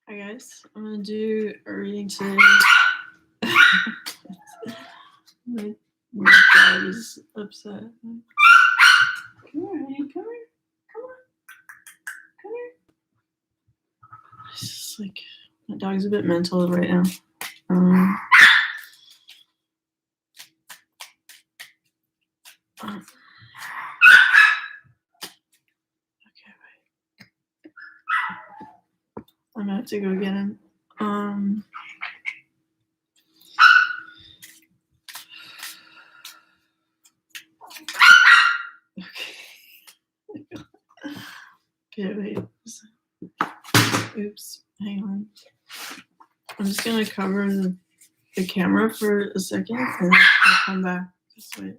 Hi guys, I'm gonna do a reading today. my, my dog is upset. Come here, honey, come here, come on, come here. It's just like my dog's a bit mental right now. Okay, wait. I'm gonna have to go get him. Okay, wait. Oops, hang on. I'm just gonna cover the camera for a second and I'll come back this way.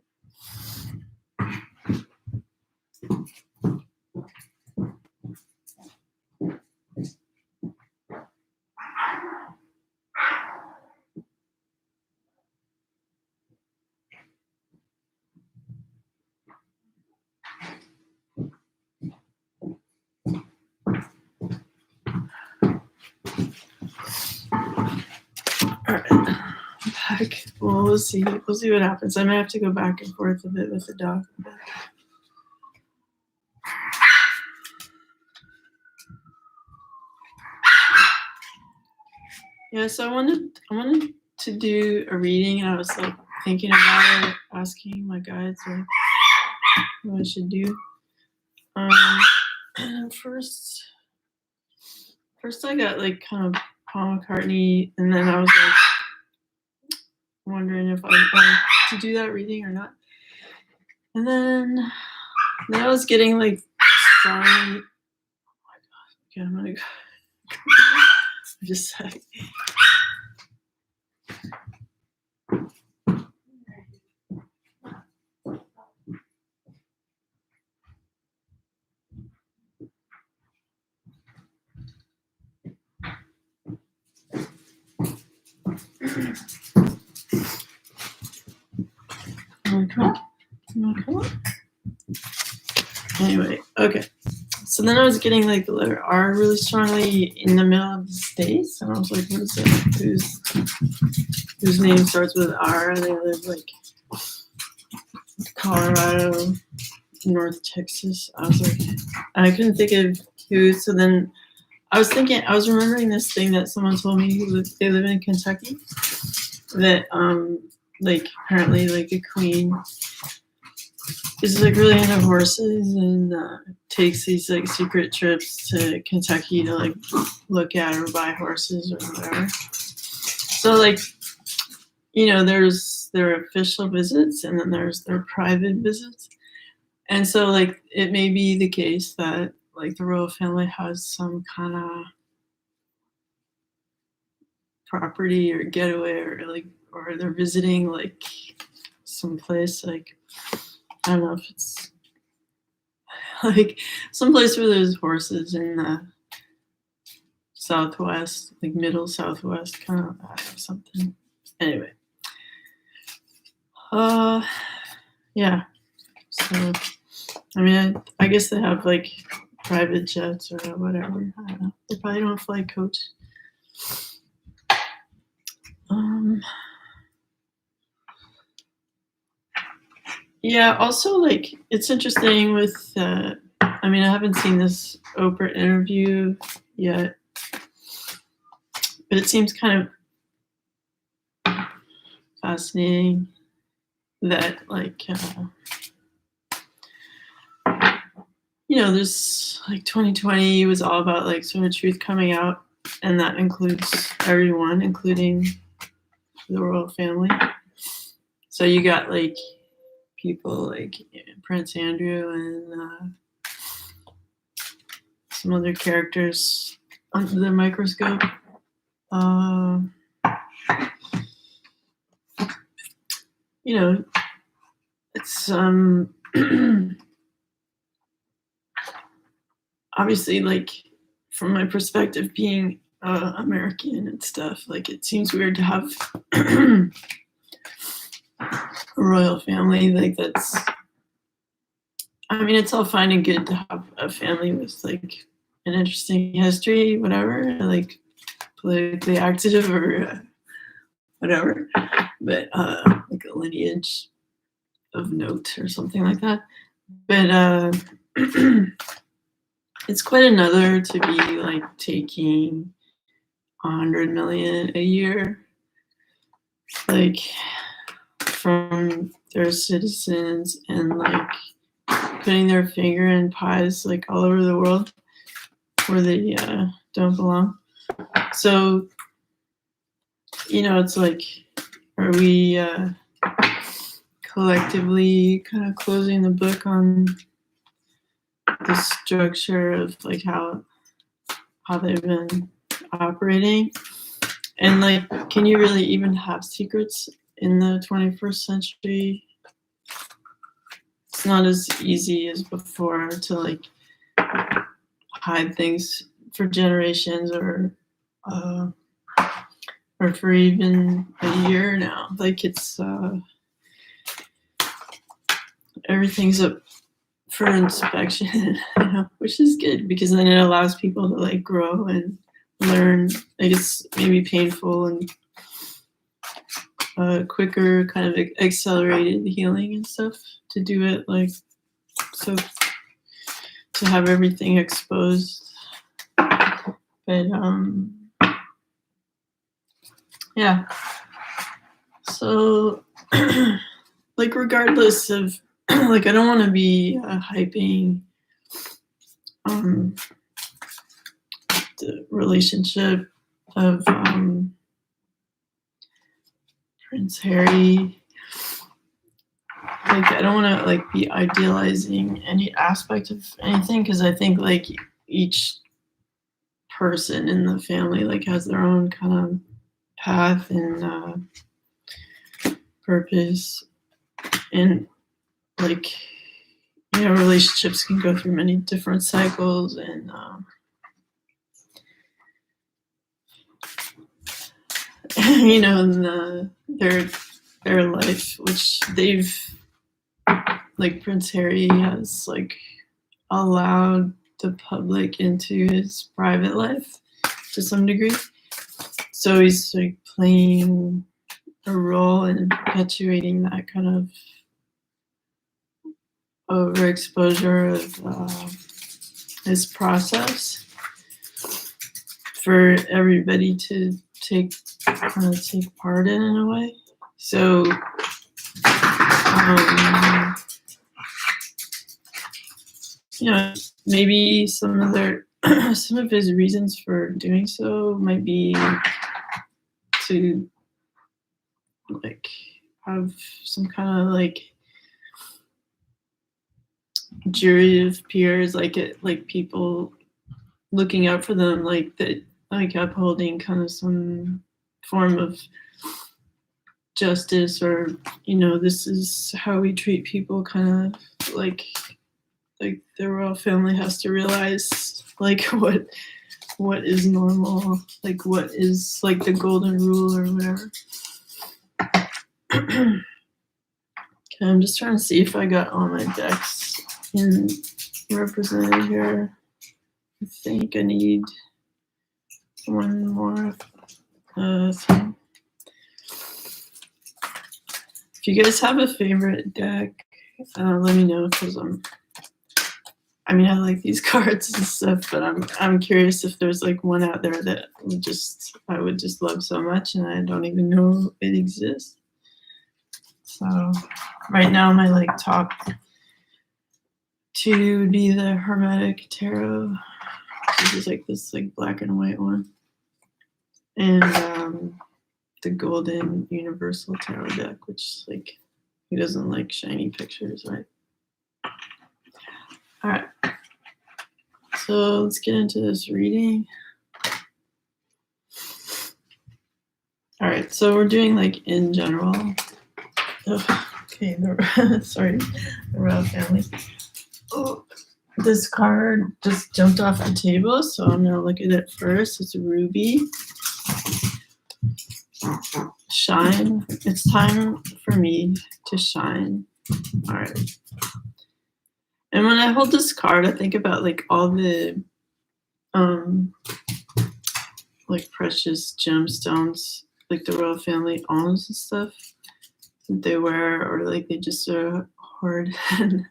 Alright, back. Well, we'll see. We'll see what happens. I might have to go back and forth a bit with the dog. Yeah, so I wanted to do a reading, and I was like thinking about it, asking my guides like what I should do. First I got like kind of Paul McCartney, and then I was like wondering if I wanted to do that reading or not. And then I was getting like strong. Oh my god! Okay, I'm gonna go. Just like. Come on. Anyway, okay. So then I was getting like the letter R really strongly in the middle of the states, and I was like, what is it? Whose name starts with R? They live like Colorado, North Texas. I was like, and I couldn't think of who. So then I was remembering this thing that someone told me they live in Kentucky. That like apparently like a queen is like really into horses and takes these like secret trips to Kentucky to like look at or buy horses or whatever. So like, you know, there's their official visits and then there's their private visits. And so like it may be the case that like the royal family has some kind of property or getaway or they're visiting like someplace like, I don't know if it's like someplace where there's horses in the Southwest, like middle Southwest, kind of something. Anyway, yeah. So, I mean, I guess they have like private jets or whatever. I don't know. They probably don't fly coach. Yeah, also like it's interesting with I mean, I haven't seen this Oprah interview yet, but it seems kind of fascinating that like you know, there's like 2020 was all about like sort of truth coming out, and that includes everyone, including the royal family. So you got like people like Prince Andrew and some other characters under the microscope. You know, it's obviously like from my perspective being American and stuff, like it seems weird to have a royal family like that's, I mean, it's all fine and good to have a family with like an interesting history, whatever, like politically active or whatever, but like a lineage of note or something like that. But it's quite another to be like taking 100 million a year, like from their citizens, and like putting their finger in pies like all over the world where they don't belong. So, it's like, are we collectively kind of closing the book on the structure of like how they've been operating? And like, can you really even have secrets in the 21st century? It's not as easy as before to like hide things for generations or for even a year now. Like it's everything's up for inspection, which is good because then it allows people to like grow and learn. Like it's maybe painful and quicker kind of accelerated healing and stuff to do it, like, so to have everything exposed. But yeah, so like regardless of like, I don't want to be hyping the relationship of Prince Harry. Like, I don't want to like be idealizing any aspect of anything, because I think like each person in the family like has their own kind of path and purpose, and like, relationships can go through many different cycles, and in their life, which they've, like, Prince Harry has like allowed the public into his private life to some degree, so he's like playing a role in perpetuating that kind of overexposure of his process for everybody to take part in a way. So maybe some of his reasons for doing so might be to like have some kind of like jury of peers, like people looking out for them, like that, like upholding kind of some form of justice, or this is how we treat people, kind of like the royal family has to realize like what is normal, like what is like the golden rule or whatever. Okay, I'm just trying to see if I got all my decks represented here. I think I need one more thing. If you guys have a favorite deck, let me know, because I like these cards and stuff, but I'm curious if there's like one out there that I would just love so much, and I don't even know it exists. So right now my like top two would be the Hermetic Tarot, which is like this like black and white one, and the Golden Universal Tarot deck, which like, who doesn't like shiny pictures, right? All right, so let's get into this reading. All right, so we're doing like in general. Okay, sorry, the royal family. Oh, this card just jumped off the table, so I'm gonna look at it first. It's a ruby. Shine. It's time for me to shine. All right. And when I hold this card, I think about like all the like precious gemstones, like the royal family owns and stuff that they wear, or like they just hoard. And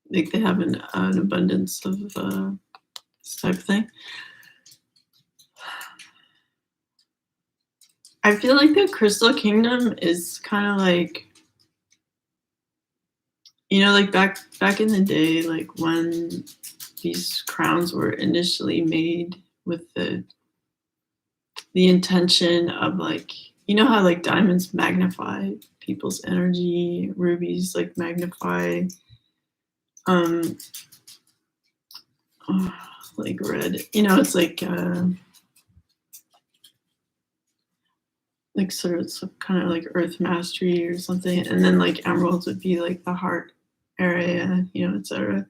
like they have an abundance of this type of thing. I feel like the Crystal Kingdom is kind of like, you know, like back in the day, like when these crowns were initially made with the intention of like, you know how like diamonds magnify people's energy, rubies like magnify like red, you know, it's like sort of some kind of like earth mastery or something, and then like emeralds would be like the heart area, you know, etc.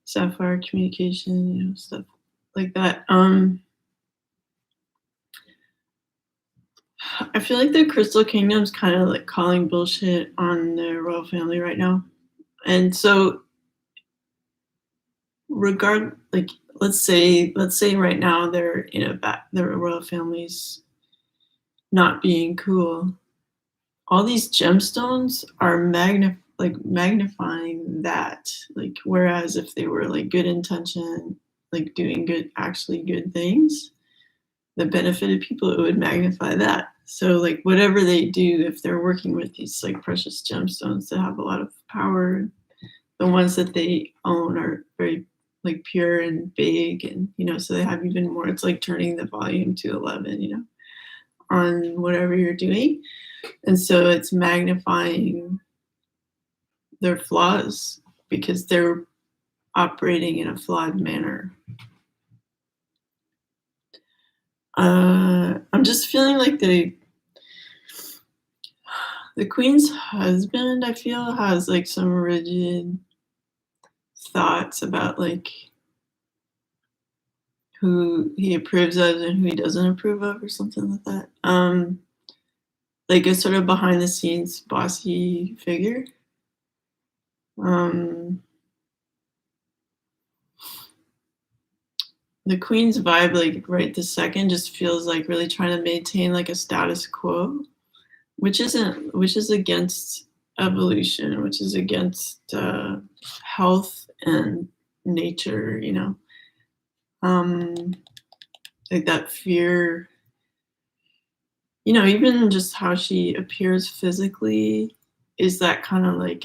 Sapphire communication, you know, stuff like that. I feel like the Crystal Kingdom's kind of like calling bullshit on the royal family right now, and so like let's say right now they're in the royal family's not being cool. All these gemstones are magnifying that, like, whereas if they were like good intention, like doing actually good things that benefited people, it would magnify that. So like whatever they do, if they're working with these like precious gemstones that have a lot of power, the ones that they own are very like pure and big, and you know, so they have even more. It's like turning the volume to 11, you know, on whatever you're doing. And so it's magnifying their flaws because they're operating in a flawed manner. I'm just feeling like the queen's husband, I feel, has like some rigid thoughts about like who he approves of and who he doesn't approve of, or something like that. Like a sort of behind the scenes bossy figure. The queen's vibe, like right this second, just feels like really trying to maintain like a status quo, which is against evolution, which is against health and nature, you know. Like that fear, you know, even just how she appears physically is that kind of like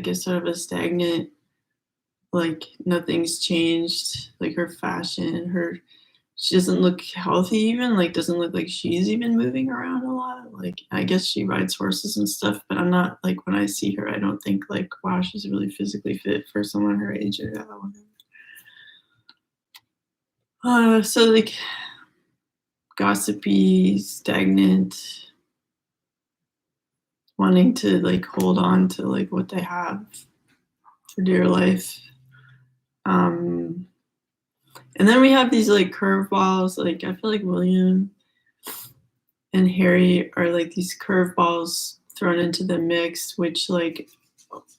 a sort of a stagnant, like nothing's changed, like her fashion, she doesn't look healthy, even like doesn't look like she's even moving around a lot. Like I guess she rides horses and stuff, but I'm not like, when I see her, I don't think like, wow, she's really physically fit for someone her age or whatever. So like gossipy, stagnant, wanting to like hold on to like what they have for dear life. And then we have these like curveballs. Like I feel like William and Harry are like these curveballs thrown into the mix, which like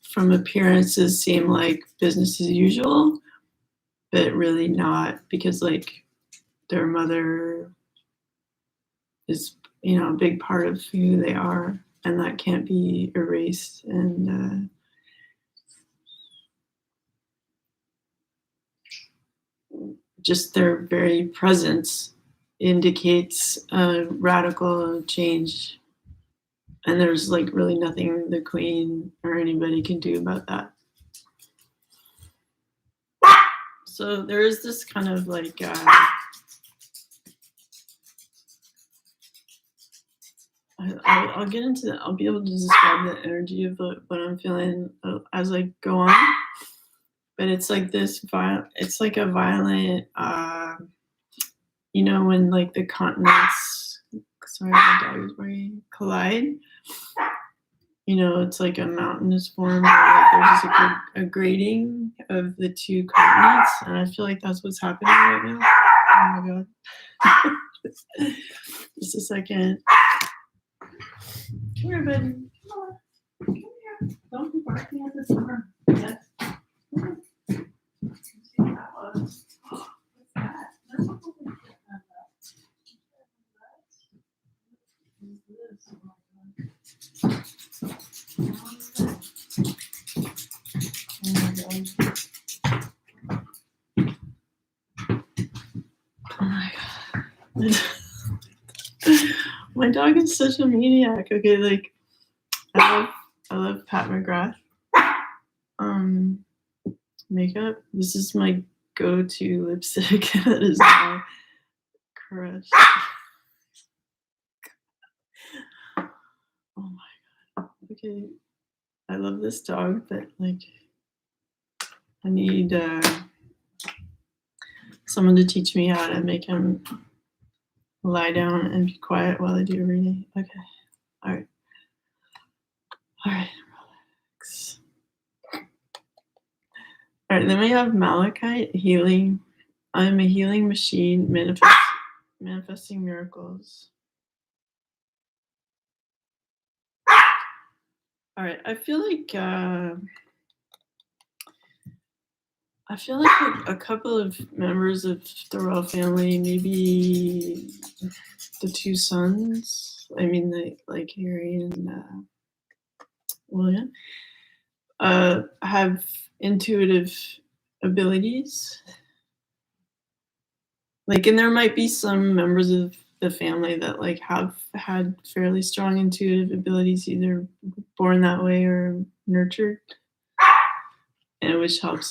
from appearances seem like business as usual, but really not, because like their mother is, you know, a big part of who they are, and that can't be erased. And just their very presence indicates a radical change, and there's like really nothing the queen or anybody can do about that. So there is this kind of like I'll get into that. I'll be able to describe the energy of what I'm feeling as I go on. But it's like this it's like a violent, you know, when like the continents, sorry, my dog is worrying, collide. You know, it's like a mountain is formed, like there's just like a grading of the two continents, and I feel like that's what's happening right now. Oh my god. Just a second. Come here, buddy. Come on. Come here. Don't be barking at the door. Yes. See what that was. Oh my god. My dog is such a maniac. Okay, like I love Pat McGrath makeup. This is my go-to lipstick. That is my crush. Oh my god. Okay, I love this dog, but like I need someone to teach me how to make him lie down and be quiet while I do reading. Okay. All right. All right. Relax. All right. Then we have Malachite healing. I'm a healing machine, manifesting miracles. All right. I feel like a couple of members of the royal family, maybe the two sons. I mean, like Harry and William, have intuitive abilities. Like, and there might be some members of the family that like have had fairly strong intuitive abilities, either born that way or nurtured, and which helps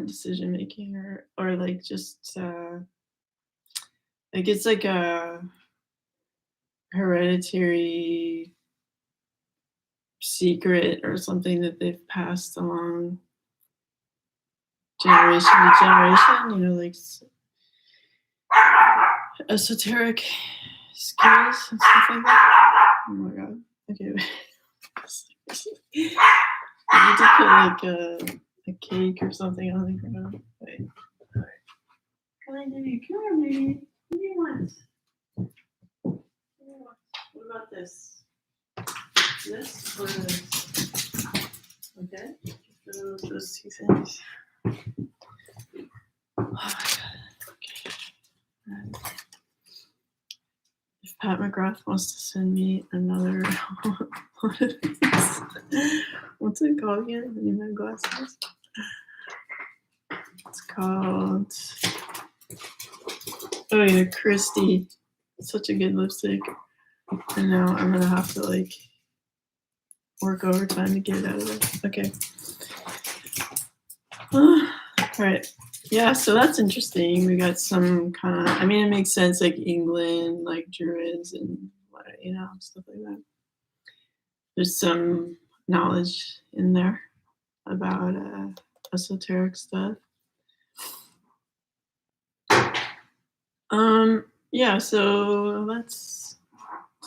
decision making or like just like it's like a hereditary secret or something that they've passed along generation to generation, you know, like esoteric skills and stuff like that. Oh my god. Okay. I need to put like a cake or something on the ground. Wait. Alright. Can I give you? Come here, baby. What do you want? What about this? This or this? Okay. Those two things. Oh my god. Okay. If Pat McGrath wants to send me another one of these, what's it called again? I need my glasses. It's called, oh yeah, Christy. It's such a good lipstick. And now I'm gonna have to like work overtime to get it out of there. Okay. All right. Yeah, so that's interesting. We got some kind of, I mean, it makes sense, like England, like Druids and what, you know, stuff like that. There's some knowledge in there about esoteric stuff. Yeah, so it's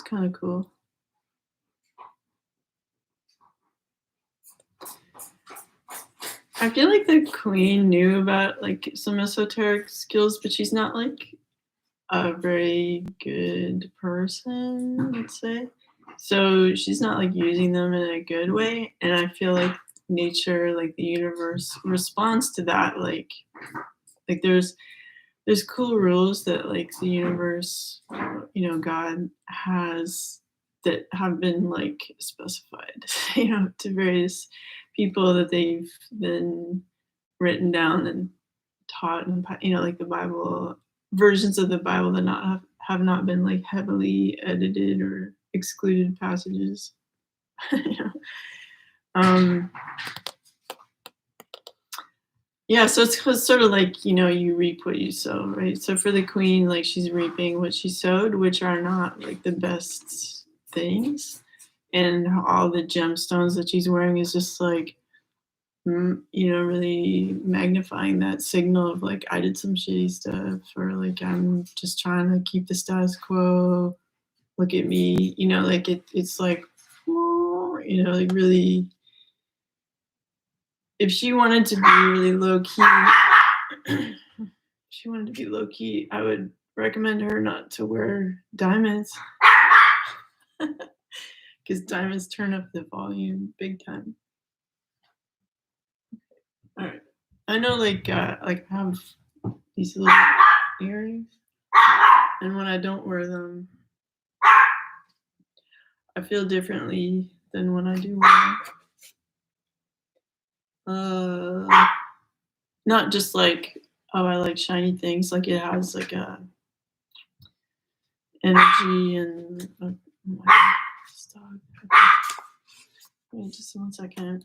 kind of cool. I feel like the queen knew about like some esoteric skills, but she's not like a very good person, let's say. So she's not like using them in a good way. And I feel like nature, like the universe responds to that. Like there's cool rules that like the universe, you know, God has that have been like specified, you know, to various people that they've been written down and taught, and you know, like the Bible, versions of the Bible that have not been like heavily edited or excluded passages. You know? Yeah, so it's sort of like, you know, you reap what you sow, right? So for the queen, like she's reaping what she sowed, which are not like the best things. And all the gemstones that she's wearing is just like, you know, really magnifying that signal of like, I did some shitty stuff, or like, I'm just trying to keep the status quo. Look at me, you know, like it's like, you know, like really, if she wanted to be really low key, I would recommend her not to wear diamonds because diamonds turn up the volume big time. All right, I know, like I have these little earrings, and when I don't wear them, I feel differently than when I do wear them. Uh, not just like, oh, I like shiny things. Like it has like a energy and oh my God, stop. Wait just 1 second.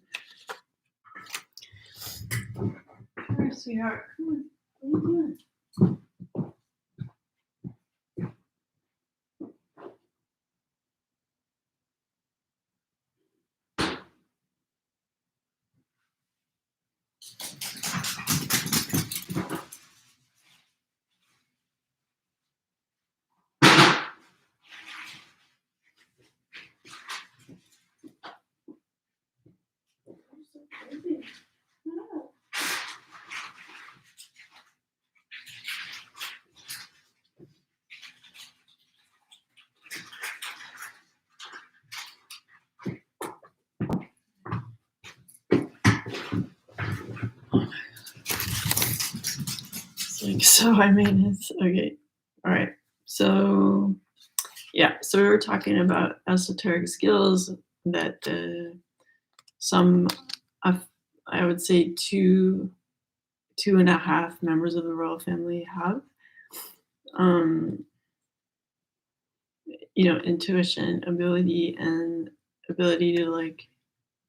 Come here, sweetheart. Come on. What are you doing? So I mean, it's okay. All right. So yeah. So we were talking about esoteric skills that some, of, I would say two and a half members of the royal family have. Um, intuition, ability to like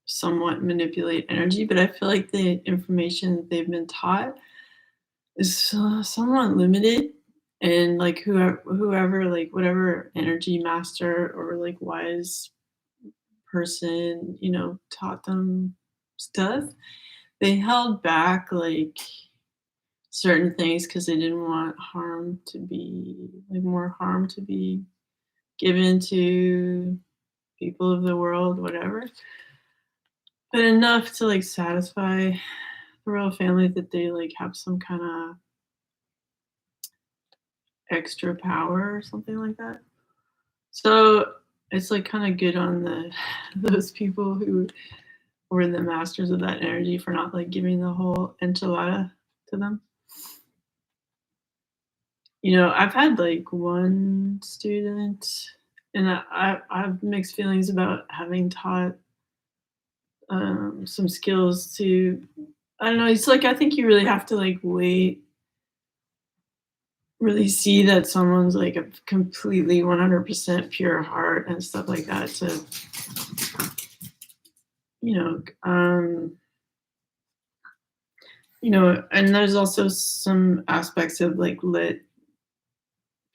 somewhat manipulate energy. But I feel like the information that they've been taught is somewhat limited, and like whoever like whatever energy master or like wise person taught them stuff, they held back like certain things because they didn't want more harm to be given to people of the world, whatever, but enough to like satisfy the royal family that they like have some kind of extra power or something like that. So it's like kind of good on the those people who were the masters of that energy for not like giving the whole enchilada to them. I've had like one student, and I have mixed feelings about having taught some skills to. I don't know. It's like I think you really have to like really see that someone's like a completely 100% pure heart and stuff like that to you know um and there's also some aspects of like let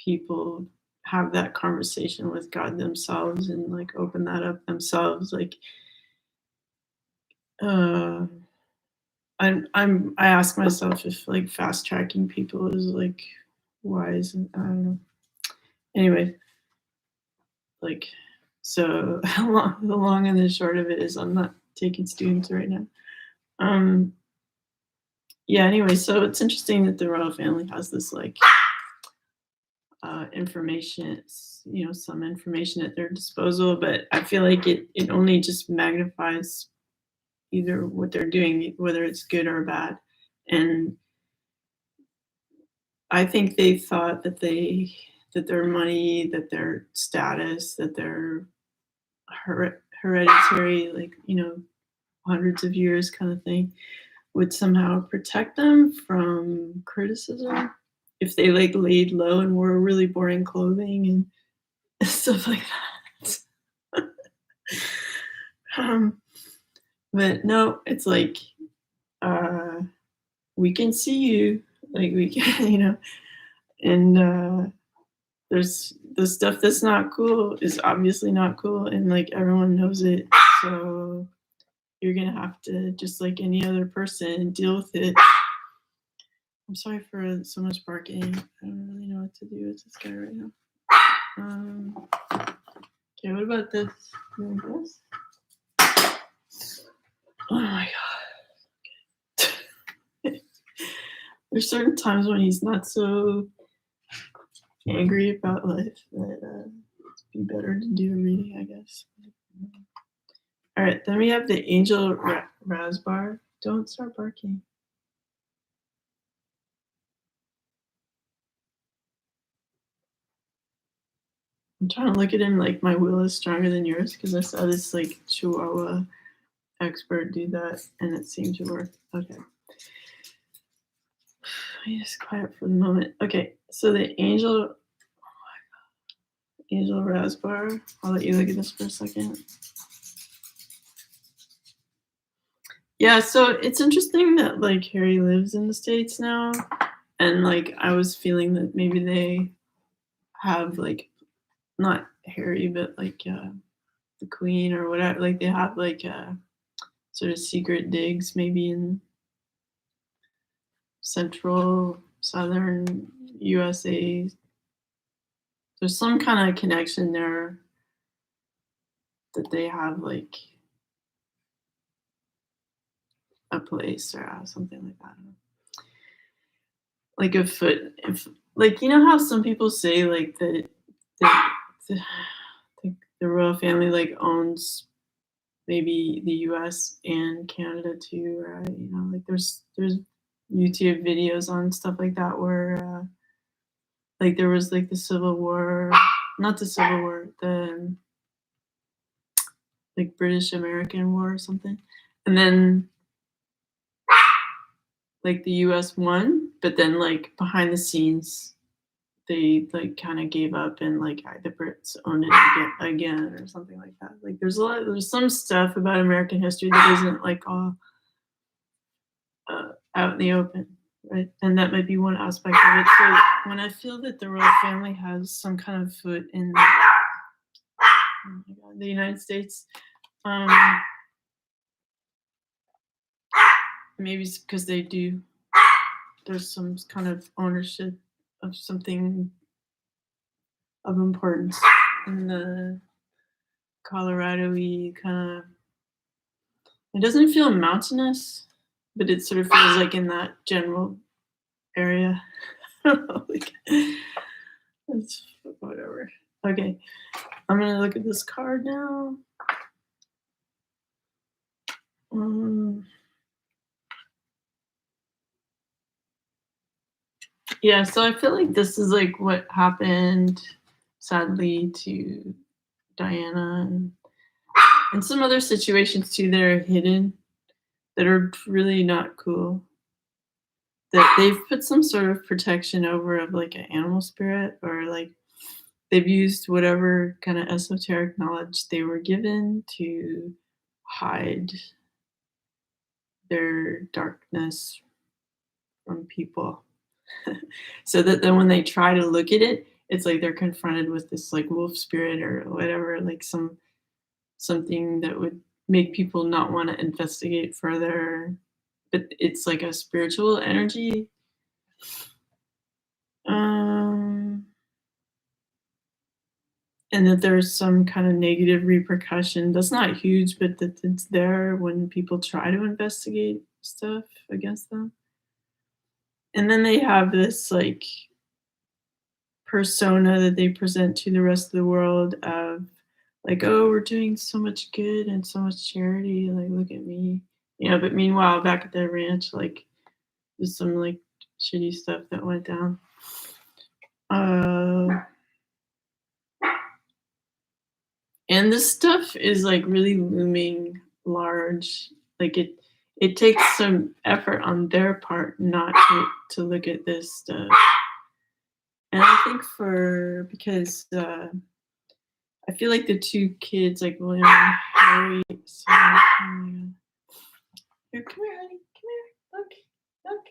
people have that conversation with God themselves and like open that up themselves, like uh I ask myself if like fast tracking people is like wise, and I don't know. Anyway, like, so the long and the short of it is I'm not taking students right now. Um, yeah. Anyway, so it's interesting that the royal family has this like information, some information at their disposal, but I feel like it only just magnifies either what they're doing, whether it's good or bad. And I think they thought that their money, that their status, that their hereditary, like hundreds of years kind of thing, would somehow protect them from criticism if they like laid low and wore really boring clothing and stuff like that. um, but no, it's like uh, we can see you, like we can, and there's the stuff that's not cool is obviously not cool, and like everyone knows it. So you're gonna have to, just like any other person, deal with it. I'm sorry for so much barking. I don't really know what to do with this guy right now. Okay, what about this? You like this? Oh my god. There's certain times when he's not so angry about life that it'd be better to do a reading, I guess. All right, then we have the angel raspbar. Don't start barking. I'm trying to look at him like my will is stronger than yours because I saw this like chihuahua expert do that, and it seemed to work. Okay. I just quiet for the moment. Okay, so the angel raspberry. I'll let you look at this for a second. Yeah, so it's interesting that like Harry lives in the States now, and like I was feeling that maybe they have like not Harry, but like the Queen or whatever. Like they have like sort of secret digs maybe in central southern USA. There's some kind of connection there that they have like a place or something like that. Like a foot, if like you know how some people say like the, the royal family like owns maybe the U.S. and Canada too, right? You know, like there's YouTube videos on stuff like that where like there was like the Civil War, not the Civil War, the like British American War or something, and then like the U.S. won, but then like behind the scenes they like kind of gave up and like the Brits owned it again or something like that. Like there's some stuff about American history that isn't like all out in the open, right? And that might be one aspect of it. So when I feel that the royal family has some kind of foot in the United States, maybe it's because they do. There's some kind of ownership of something of importance in the Colorado-y kind of. It doesn't feel mountainous, but it sort of feels like in that general area. Like, it's whatever. Okay, I'm gonna look at this card now. Yeah, so I feel like this is like what happened, sadly, to Diana and some other situations too that are hidden, that are really not cool. That they've put some sort of protection over of like an animal spirit, or like they've used whatever kind of esoteric knowledge they were given to hide their darkness from people. So that then when they try to look at it, it's like they're confronted with this like wolf spirit or whatever, like something that would make people not want to investigate further. But it's like a spiritual energy. And that there's some kind of negative repercussion that's not huge, but that it's there when people try to investigate stuff against them. And then they have this like persona that they present to the rest of the world of like, oh, we're doing so much good and so much charity, like look at me, you know. But meanwhile back at their ranch, like there's some like shitty stuff that went down. And this stuff is like really looming large. Like it takes some effort on their part not to look at this stuff. And I think because I feel like the two kids, like William and Harry, sorry, here, come here, honey, come here, look.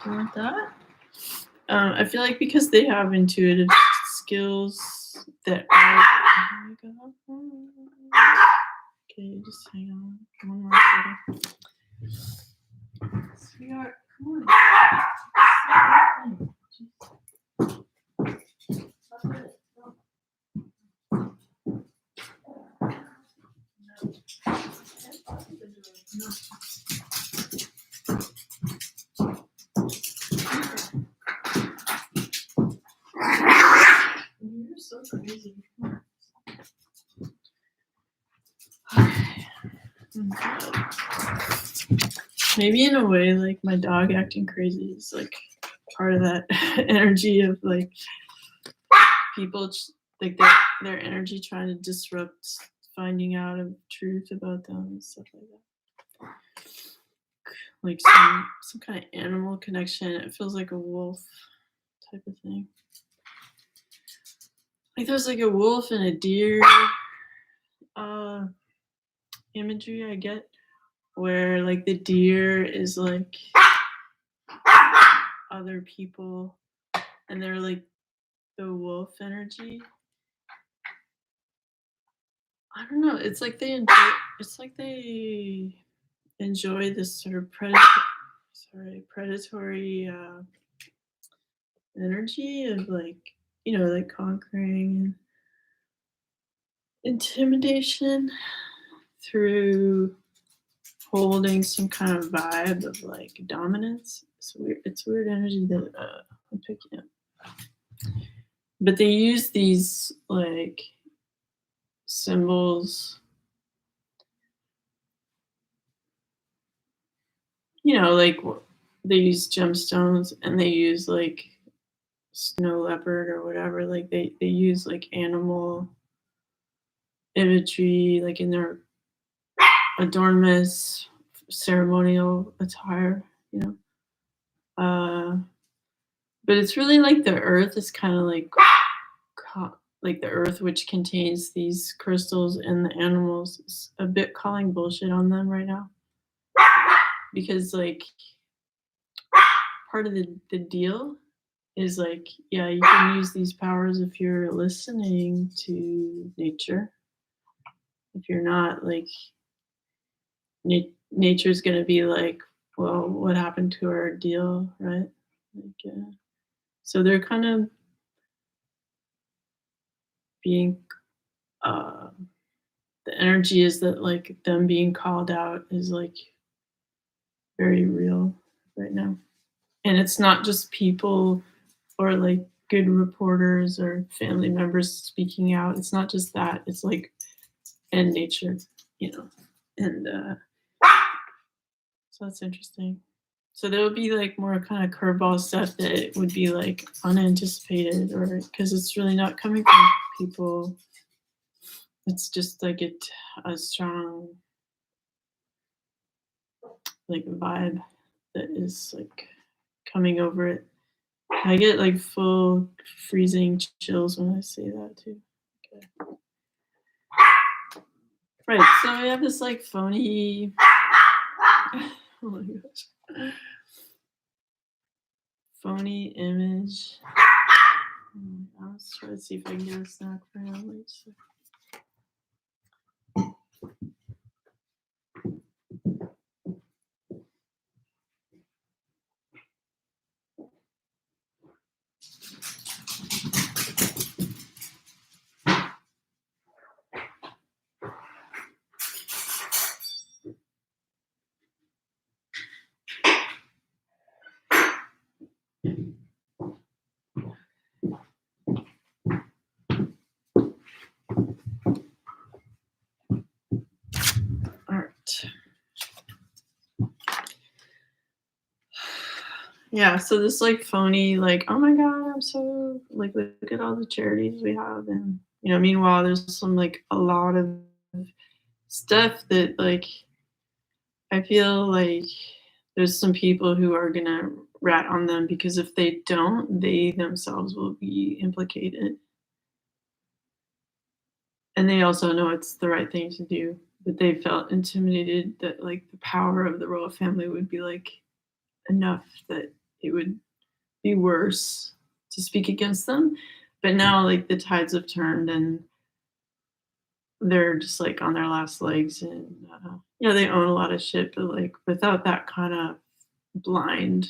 You want that? I feel like because they have intuitive skills that are. Okay, just hang on one more second. Sweetheart, come on. You're so crazy. Maybe in a way, like my dog acting crazy is like part of that energy of like people like their energy trying to disrupt finding out of truth about them and stuff like that. Like some kind of animal connection. It feels like a wolf type of thing. Like there's like a wolf and a deer imagery I get, where like the deer is like other people and they're like the wolf energy. I don't know. It's like they enjoy this sort of predatory energy of like, like conquering and intimidation through holding some kind of vibe of like dominance. It's weird energy that I'm picking up. But they use these like symbols, like they use gemstones and they use like snow leopard or whatever. Like they use like animal imagery, like in their adornments, ceremonial attire, but it's really like the earth is kind of like the earth, which contains these crystals and the animals, is a bit calling bullshit on them right now, because like part of the deal is like, yeah, you can use these powers if you're listening to nature. If you're not, like, nature's gonna be like, well, what happened to our deal, right? Like, so they're kind of being, the energy is that like them being called out is like very real right now, and it's not just people or like good reporters or family members speaking out. It's not just that. It's like in nature, and so that's interesting. So there would be like more kind of curveball stuff that would be like unanticipated, or because it's really not coming from people. It's just like a strong like vibe that is like coming over it. I get like full freezing chills when I say that too. Okay. Right, so we have this like phony. Oh my gosh. Phony image. Let's try to see if I can get a snack for now. All right. Yeah, so this like phony, like, oh my god, I'm so like, look at all the charities we have, and meanwhile there's some like a lot of stuff that like I feel like there's some people who are gonna rat on them because if they don't, they themselves will be implicated. And they also know it's the right thing to do, but they felt intimidated that like the power of the royal family would be like enough that it would be worse to speak against them. But now like the tides have turned and they're just like on their last legs, and they own a lot of shit, but like without that kind of blind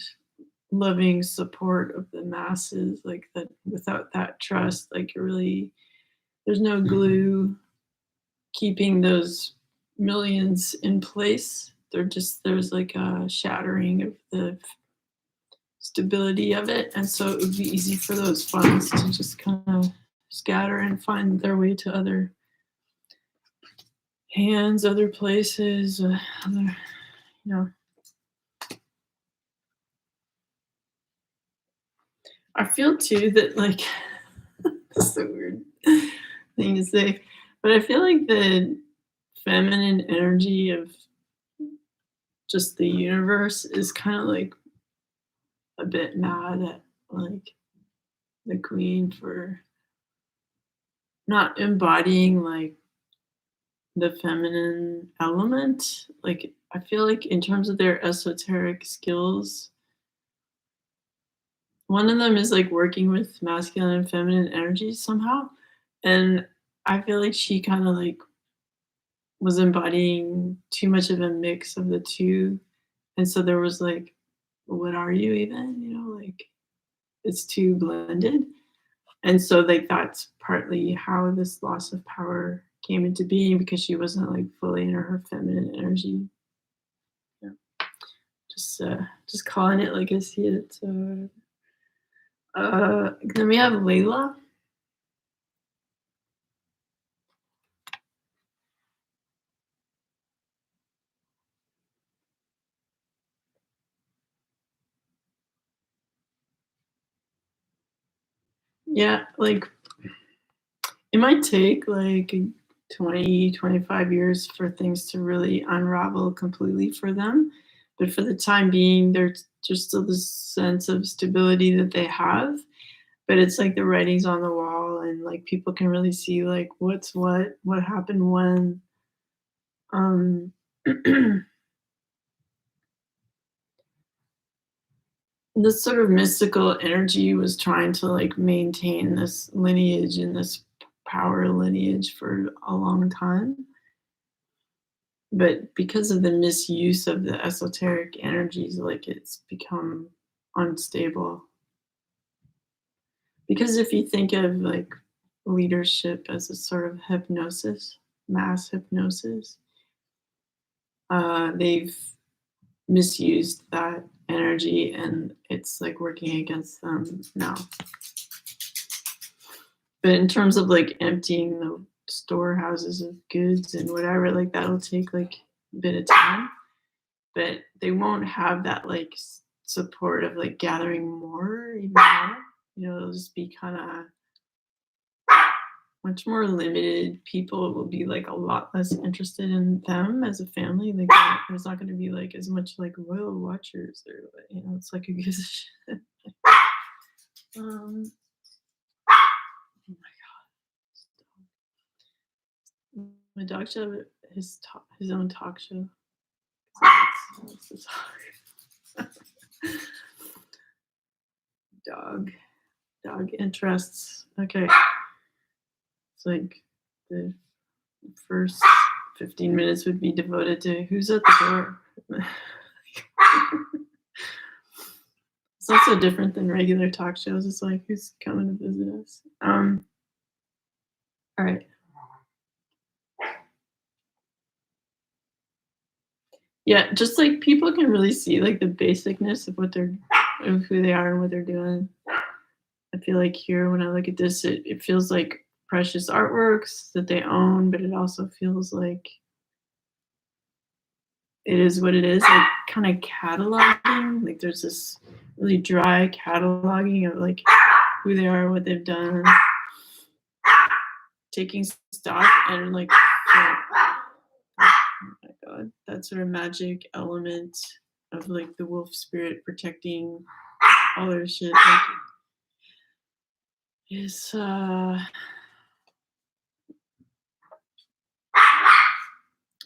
loving support of the masses, like that, without that trust, like really there's no glue keeping those millions in place. There's like a shattering of the stability of it, and so it would be easy for those funds to just kind of scatter and find their way to other hands, other places, other, I feel too that like it's a weird thing to say, But I feel like the feminine energy of just the universe is kind of like a bit mad at like the queen for not embodying like the feminine element. Like I feel like in terms of their esoteric skills, one of them is like working with masculine and feminine energies somehow. And I feel like she kind of like was embodying too much of a mix of the two. And so there was like, what are you even? You know, like it's too blended. And so like that's partly how this loss of power came into being because she wasn't like fully in her feminine energy. Yeah. Just calling it like I see it. So then we have Layla. Yeah, like it might take like 20, 25 years for things to really unravel completely for them. But for the time being, there's just still this sense of stability that they have. But it's like the writing's on the wall, and like people can really see like what's what happened when. Um, this sort of mystical energy was trying to like maintain this lineage and this power lineage for a long time. But because of the misuse of the esoteric energies, like it's become unstable. Because if you think of like leadership as a sort of hypnosis, mass hypnosis, they've misused that energy and it's like working against them now. But in terms of like emptying the storehouses of goods and whatever, like that'll take like a bit of time. But they won't have that like support of like gathering more, even more. You know, it'll just be kind of much more limited. People will be like a lot less interested in them as a family. Like there's not going to be like as much like royal watchers or you know, it's like who gives a shit. um, oh my dog should have his own talk show. It's the talk. Dog interests. Okay. It's like the first 15 minutes would be devoted to who's at the door. It's also different than regular talk shows. It's like who's coming to visit us. All right. Yeah, just like people can really see like the basicness of of who they are and what they're doing. I feel like here when I look at this, it feels like precious artworks that they own, but it also feels like it is what it is, like kind of cataloging. Like there's this really dry cataloging of like who they are, what they've done, taking stock and like oh my god, that sort of magic element of like the wolf spirit protecting all their shit like, is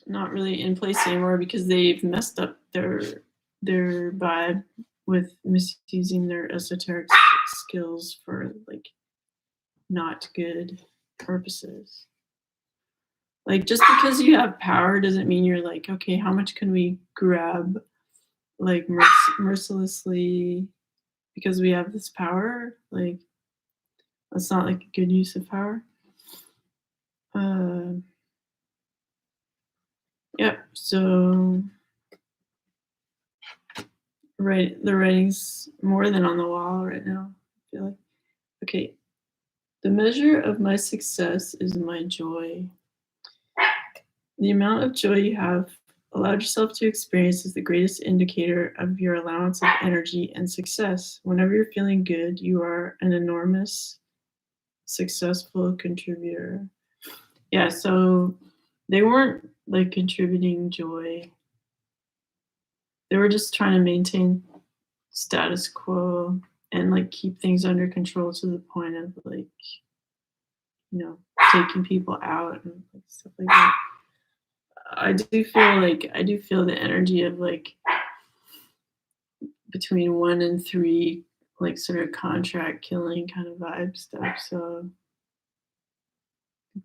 not really in place anymore because they've messed up their vibe with misusing their esoteric skills for like not good purposes. Like just because you have power doesn't mean you're like, okay, how much can we grab like mercilessly because we have this power? Like that's not like a good use of power. Yeah, so right, the writing's more than on the wall right now. I feel like okay. The measure of my success is my joy. The amount of joy you have allowed yourself to experience is the greatest indicator of your allowance of energy and success. Whenever you're feeling good, you are an enormous, successful contributor. Yeah, so they weren't like contributing joy. They were just trying to maintain status quo and like keep things under control to the point of like, you know, taking people out and like, stuff like that. I do feel the energy of like between 1 and 3, like sort of contract killing kind of vibe stuff. So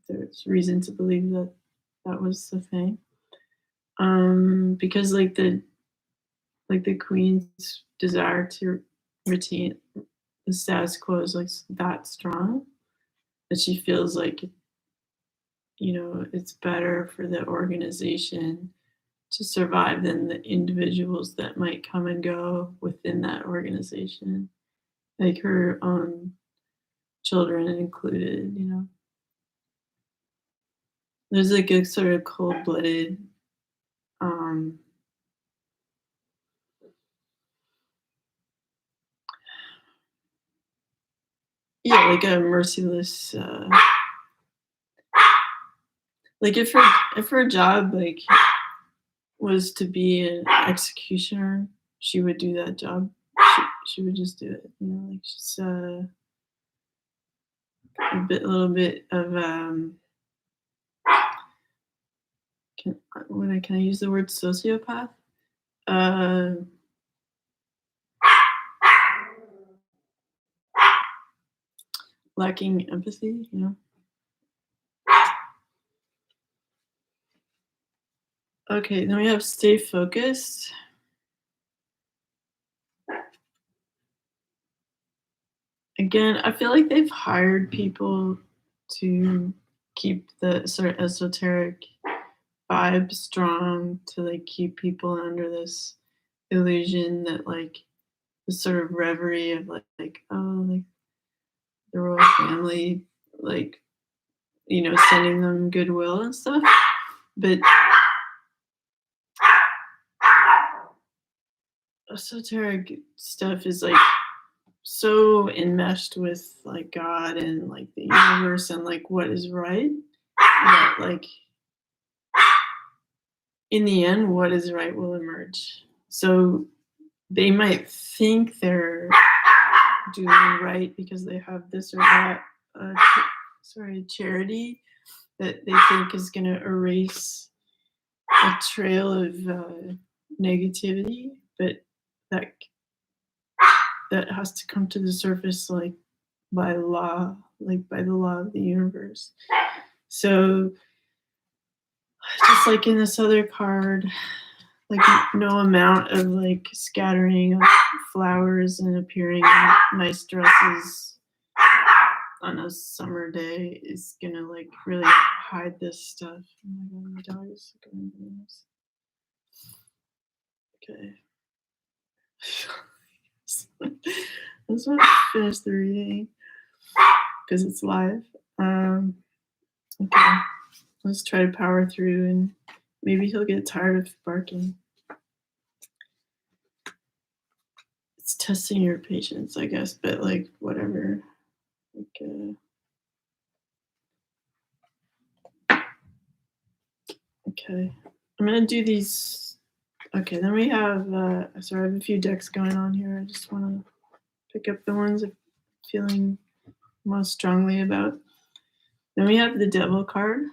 there's reason to believe that that was the thing. Because like the queen's desire to retain the status quo is like that strong that she feels like, you know, it's better for the organization to survive than the individuals that might come and go within that organization, like her own children included, you know. There's like a sort of cold-blooded, um, yeah, like a merciless, like if her job like was to be an executioner, she would do that job. She would just do it, you know, like she's a little bit of can I use the word sociopath? Uh, lacking empathy, you know. Okay, then we have stay focused. Again, I feel like they've hired people to keep the sort of esoteric vibe strong to like keep people under this illusion that like the sort of reverie of like oh like the royal family like you know sending them goodwill and stuff. But esoteric stuff is like so enmeshed with like God and like the universe and like what is right that like in the end what is right will emerge. So they might think they're doing right because they have this or that charity that they think is going to erase a trail of negativity, but that that has to come to the surface like by law, like by the law of the universe. So just like in this other card, like no amount of like scattering of flowers and appearing in nice dresses on a summer day is gonna like really hide this stuff. Oh my god, my dog is going bananas. Okay. Let's not finish the reading because it's live. Okay. Let's try to power through and maybe he'll get tired of barking. It's testing your patience, I guess, but like whatever. Like, okay. I'm gonna do these. Okay, then we have sorry, I have a few decks going on here. I just wanna pick up the ones I'm feeling most strongly about. Then we have the Devil card.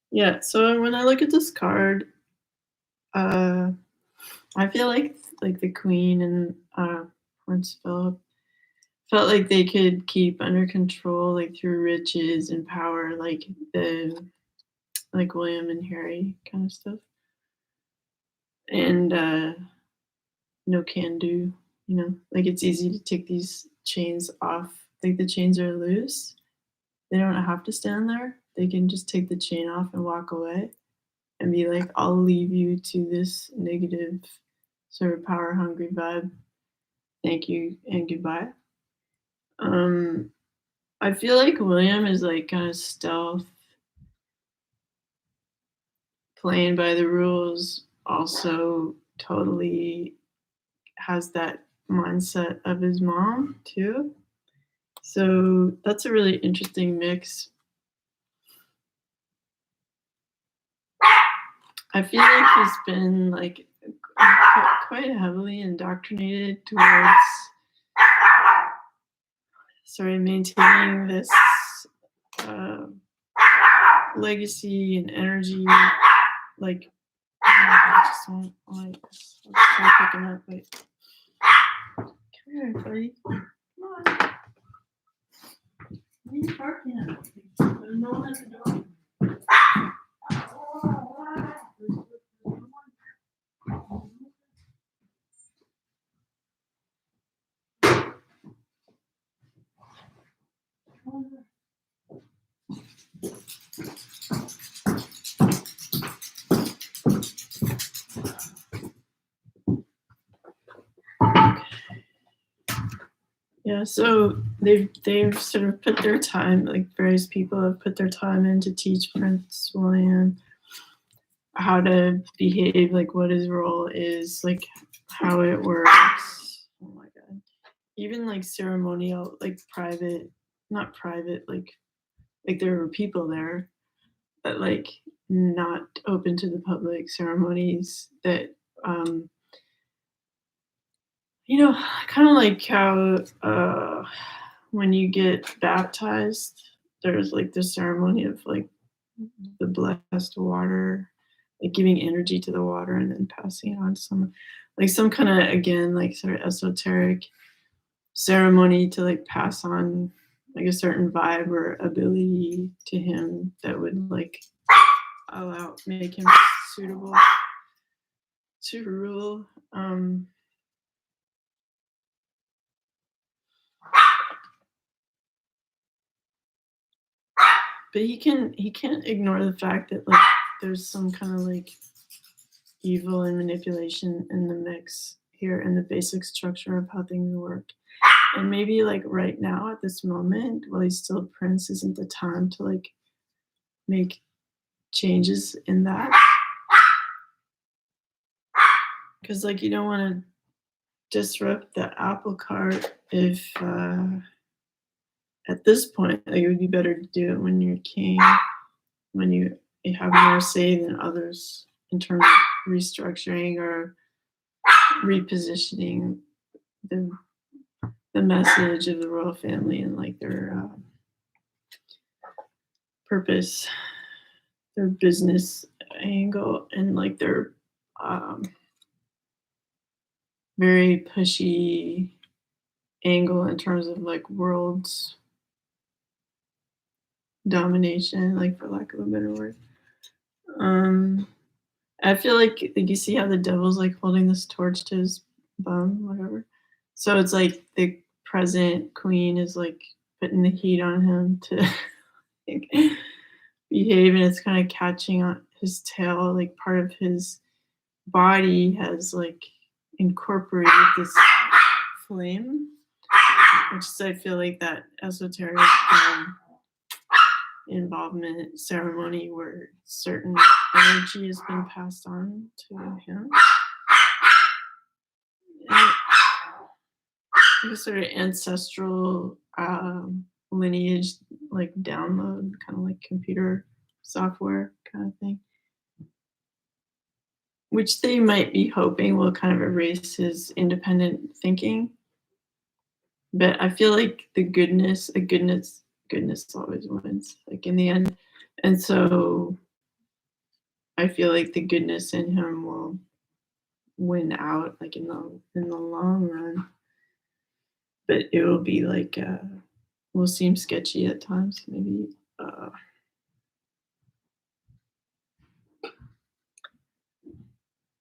Yeah, so when I look at this card, I feel like the Queen and Prince Philip felt like they could keep under control like through riches and power, like the like William and Harry kind of stuff, and no can do. You know, like it's easy to take these chains off. Like the chains are loose. They don't have to stand there. They can just take the chain off and walk away and be like, I'll leave you to this negative sort of power hungry vibe. Thank you and goodbye. Um, I feel like William is like kind of stealth, playing by the rules, also totally has that mindset of his mom too. So that's a really interesting mix. I feel like he's been like quite heavily indoctrinated towards maintaining this uh, legacy and energy. Like, I just don't like this. I'll just try picking up. Wait. Come here, buddy. Come on. What are you barking at? There's no one at the door. Yeah, so they've sort of put their time, like various people have put their time in to teach Prince William how to behave, like what his role is, like how it works. Oh my god. Even like ceremonial, like private, not private, like there were people there, but like not open to the public ceremonies that kind of like how when you get baptized, there's like the ceremony of like the blessed water, like giving energy to the water and then passing it on to someone, like some kind of, again, like sort of esoteric ceremony to like pass on like a certain vibe or ability to him that would like make him suitable to rule. But he can't ignore the fact that like there's some kind of like evil and manipulation in the mix here in the basic structure of how things work. And maybe like right now at this moment, while he's still Prince, isn't the time to like make changes in that. Because like you don't want to disrupt the apple cart if at this point, like it would be better to do it when you're king, when you have more say than others in terms of restructuring or repositioning the message of the royal family and like their purpose, their business angle, and like their very pushy angle in terms of like world's domination, like for lack of a better word. I feel like you see how the devil's like holding this torch to his bum, whatever. So it's like the present queen is like putting the heat on him to like, behave, and it's kind of catching on his tail. Like part of his body has like incorporated this flame, which is, I feel like, that esoteric involvement ceremony where certain energy has been passed on to him. Like a sort of ancestral lineage, like download, kind of like computer software kind of thing, which they might be hoping will kind of erase his independent thinking. But I feel like goodness always wins, like in the end. And so I feel like the goodness in him will win out, like in the long run. But it will be like will seem sketchy at times, maybe.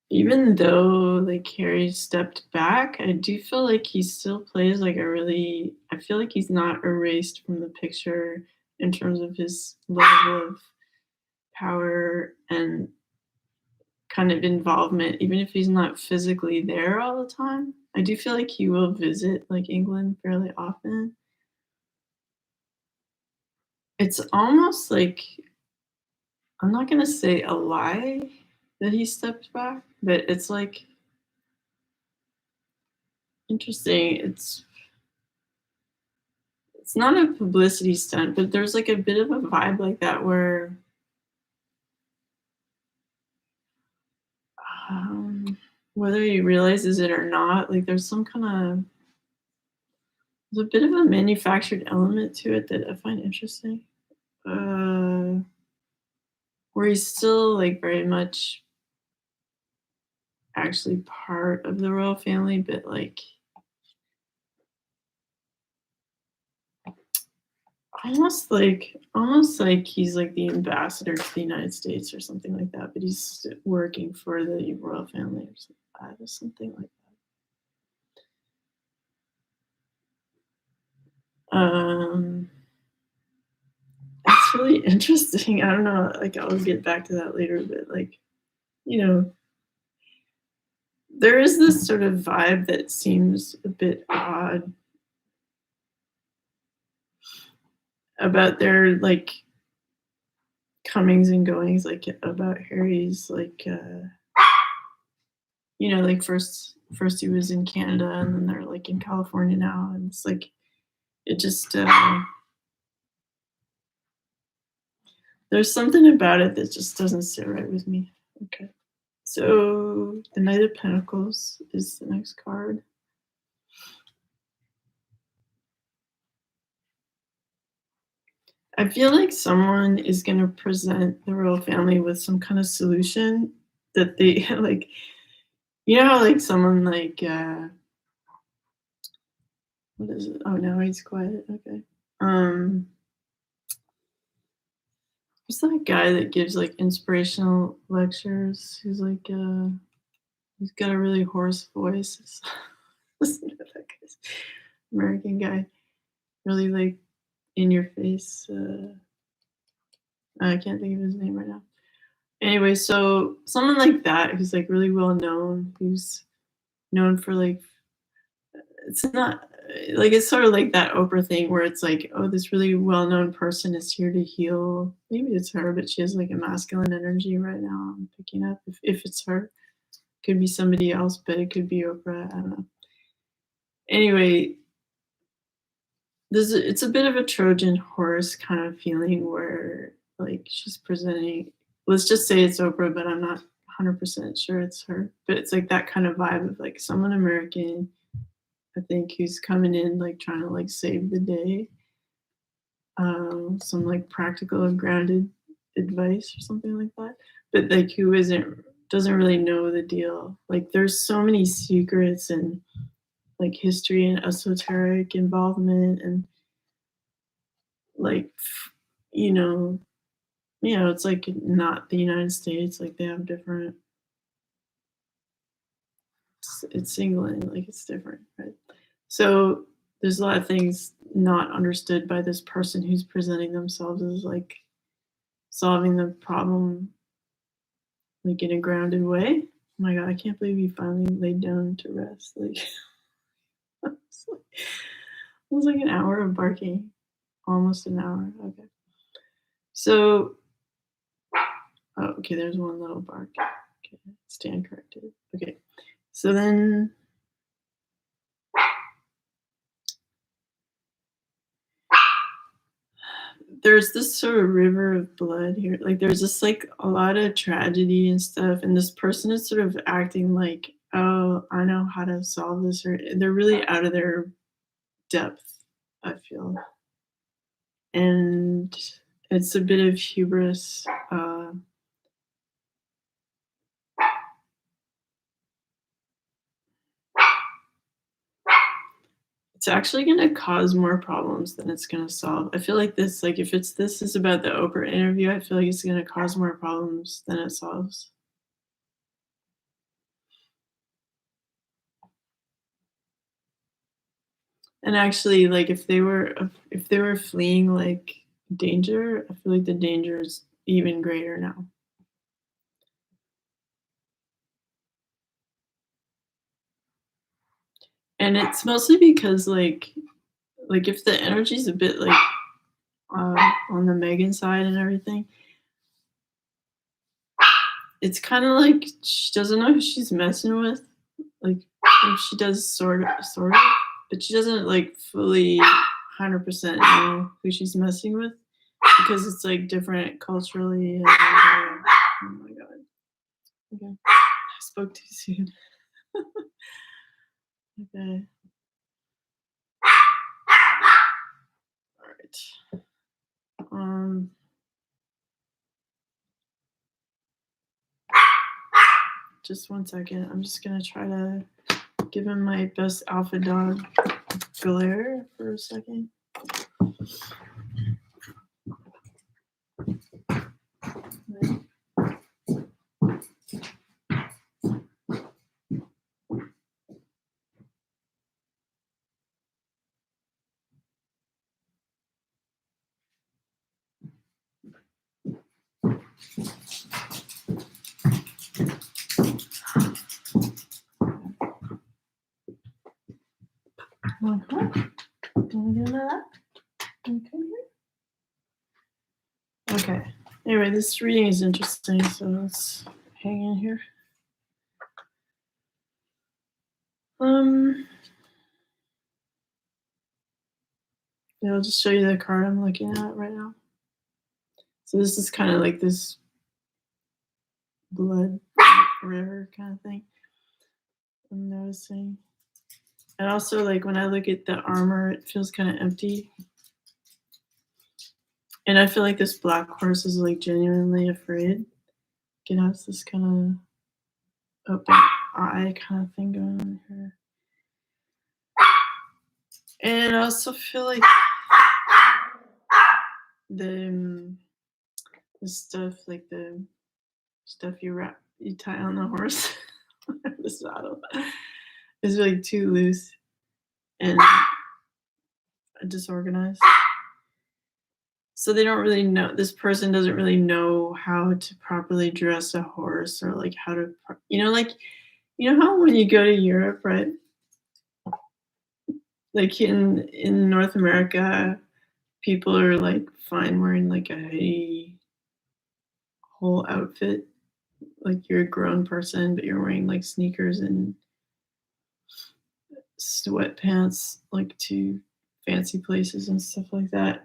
Even though like Harry stepped back, I do feel like he still plays like I feel like he's not erased from the picture in terms of his level of power and kind of involvement, even if he's not physically there all the time. I do feel like he will visit like England fairly often. It's almost like, I'm not gonna say a lie that he stepped back, but it's like interesting. It's not a publicity stunt, but there's like a bit of a vibe like that where um, whether he realizes it or not, like there's some kind of there's a bit of a manufactured element to it that I find interesting. Uh, where he's still like very much actually part of the royal family, but like almost like he's like the ambassador to the United States or something like that, but he's working for the royal family or something like that. It's really interesting. I don't know, like I'll get back to that later, but like, you know, there is this sort of vibe that seems a bit odd about their like comings and goings, like about Harry's like like first he was in Canada and then they're like in California now, and it's like it just there's something about it that just doesn't sit right with me. Okay. So the Knight of Pentacles is the next card. I feel like someone is going to present the royal family with some kind of solution that they like. You know how like someone like what is it? Oh, now he's quiet. Okay. Um, who's that guy that gives like inspirational lectures? Who's like he's got a really hoarse voice. Listen to that guy's American guy, really like in your face. I can't think of his name right now. Anyway, so someone like that who's like really well known, who's known for like it's not like it's sort of like that Oprah thing where it's like, oh, this really well known person is here to heal. Maybe it's her, but she has like a masculine energy right now. I'm picking up if it's her, could be somebody else, but it could be Oprah. I don't know. Anyway, it's a bit of a Trojan horse kind of feeling where like she's presenting. Let's just say it's Oprah, but I'm not 100% sure it's her. But it's like that kind of vibe of like someone American, I think, who's coming in like trying to like save the day. Some like practical and grounded advice or something like that. But like who doesn't really know the deal. Like there's so many secrets and like history and esoteric involvement and like you know it's like not the United States, like they have different it's England, like it's different, right? So there's a lot of things not understood by this person who's presenting themselves as like solving the problem like in a grounded way. Oh my god, I can't believe he finally laid down to rest. Like it was like an hour of barking, almost an hour. Okay. So oh, okay, there's one little bark. Okay, stand corrected. Okay. So then there's this sort of river of blood here. Like there's just like a lot of tragedy and stuff, and this person is sort of acting like, oh, I know how to solve this, or they're really out of their depth, I feel. And it's a bit of hubris. It's actually going to cause more problems than it's going to solve. I feel like this, like if this is about the Oprah interview, I feel like it's going to cause more problems than it solves. And actually, like if they were fleeing like danger, I feel like the danger is even greater now. And it's mostly because like if the energy's a bit like on the Megan side and everything, it's kind of like she doesn't know who she's messing with. like she does sort of, but she doesn't like fully 100% know who she's messing with because it's like different culturally. And, oh my god. Okay. I spoke too soon. Okay. All right. Just 1 second. I'm just gonna try to give him my best alpha dog glare for a second. Okay. Anyway, this reading is interesting, so let's hang in here. Yeah, I'll just show you the card I'm looking at right now. So this is kind of like this blood river kind of thing. I'm noticing. And also, like, when I look at the armor, it feels kind of empty. And I feel like this black horse is, like, genuinely afraid. It has this kind of open eye kind of thing going on here. And I also feel like the stuff, like the stuff you tie on the horse, the saddle, is like too loose and disorganized. So they don't really know, this person doesn't really know how to properly dress a horse or like how to, like, how when you go to Europe, right? Like in North America, people are like fine wearing like a whole outfit. Like you're a grown person, but you're wearing like sneakers and sweatpants, like to fancy places and stuff like that.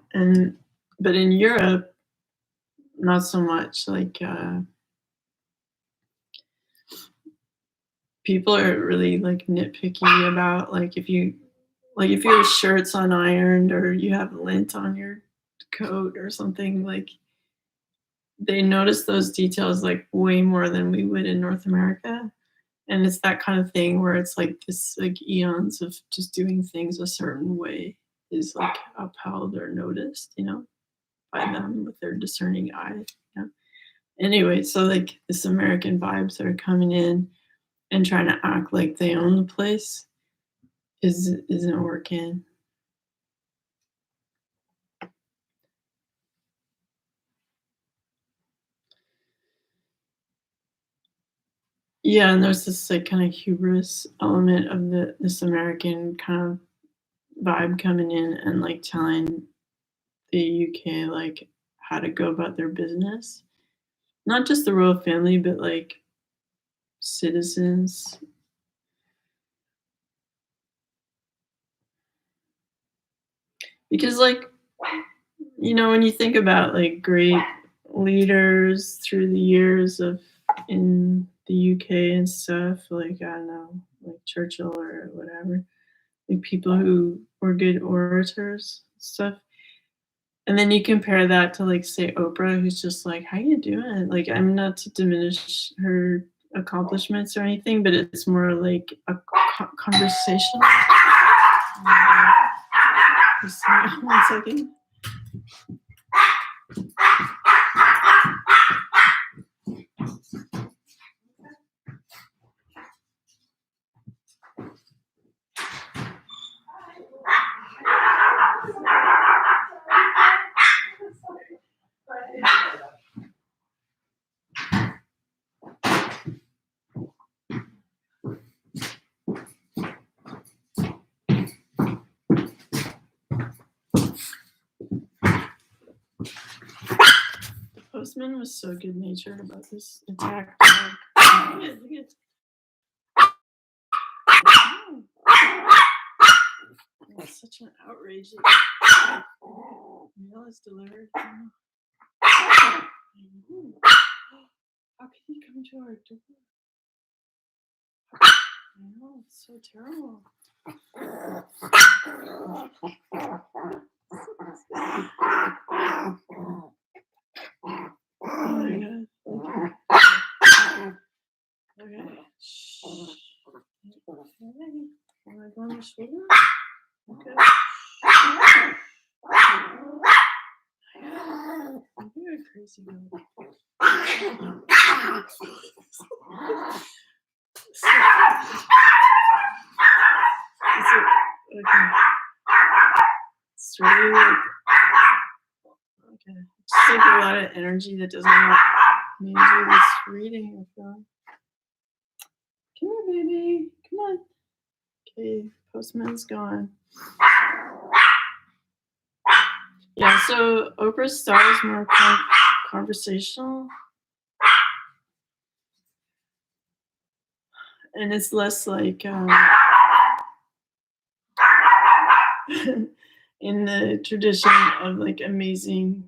But in Europe, not so much. Like people are really like nitpicky about like if your shirt's unironed or you have lint on your coat or something, like they notice those details like way more than we would in North America. And it's that kind of thing where it's like this like eons of just doing things a certain way is like upheld or noticed, by them with their discerning eye. Anyway, so like this American vibes that are coming in and trying to act like they own the place isn't working. Yeah, and there's this like kind of hubris element of this American kind of vibe coming in and like telling the UK like how to go about their business. Not just the royal family, but like citizens. Because like, when you think about like great leaders through the years in the UK and stuff, like I don't know, like Churchill or whatever, like people who were good orators and stuff. And then you compare that to like say Oprah, who's just like, how you doing? Like I'm not to diminish her accomplishments or anything, but it's more like a conversation. 1 second. Postman was so good natured about this attack. It's such an outrage. Mail is delivered. How can you come to our door? I know, it's so terrible. Oh my god. Okay. Shh. Okay. Can I go on your shoulder? Okay. You're a crazy girl. Okay. It's really like, okay. It's like a lot of energy that doesn't want me to do this reading. I feel like. Come here, baby. Come on. Okay, postman's gone. Yeah, so Oprah's style is more conversational, and it's less like in the tradition of like amazing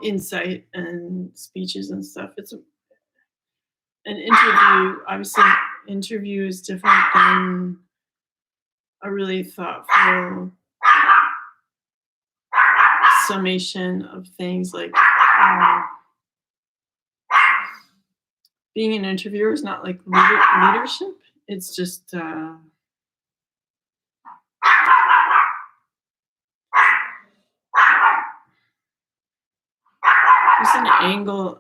insight and speeches and stuff. It's an interview. Obviously, interview is different than a really thoughtful summation of things. Like being an interviewer is not like leadership. It's just there's an angle.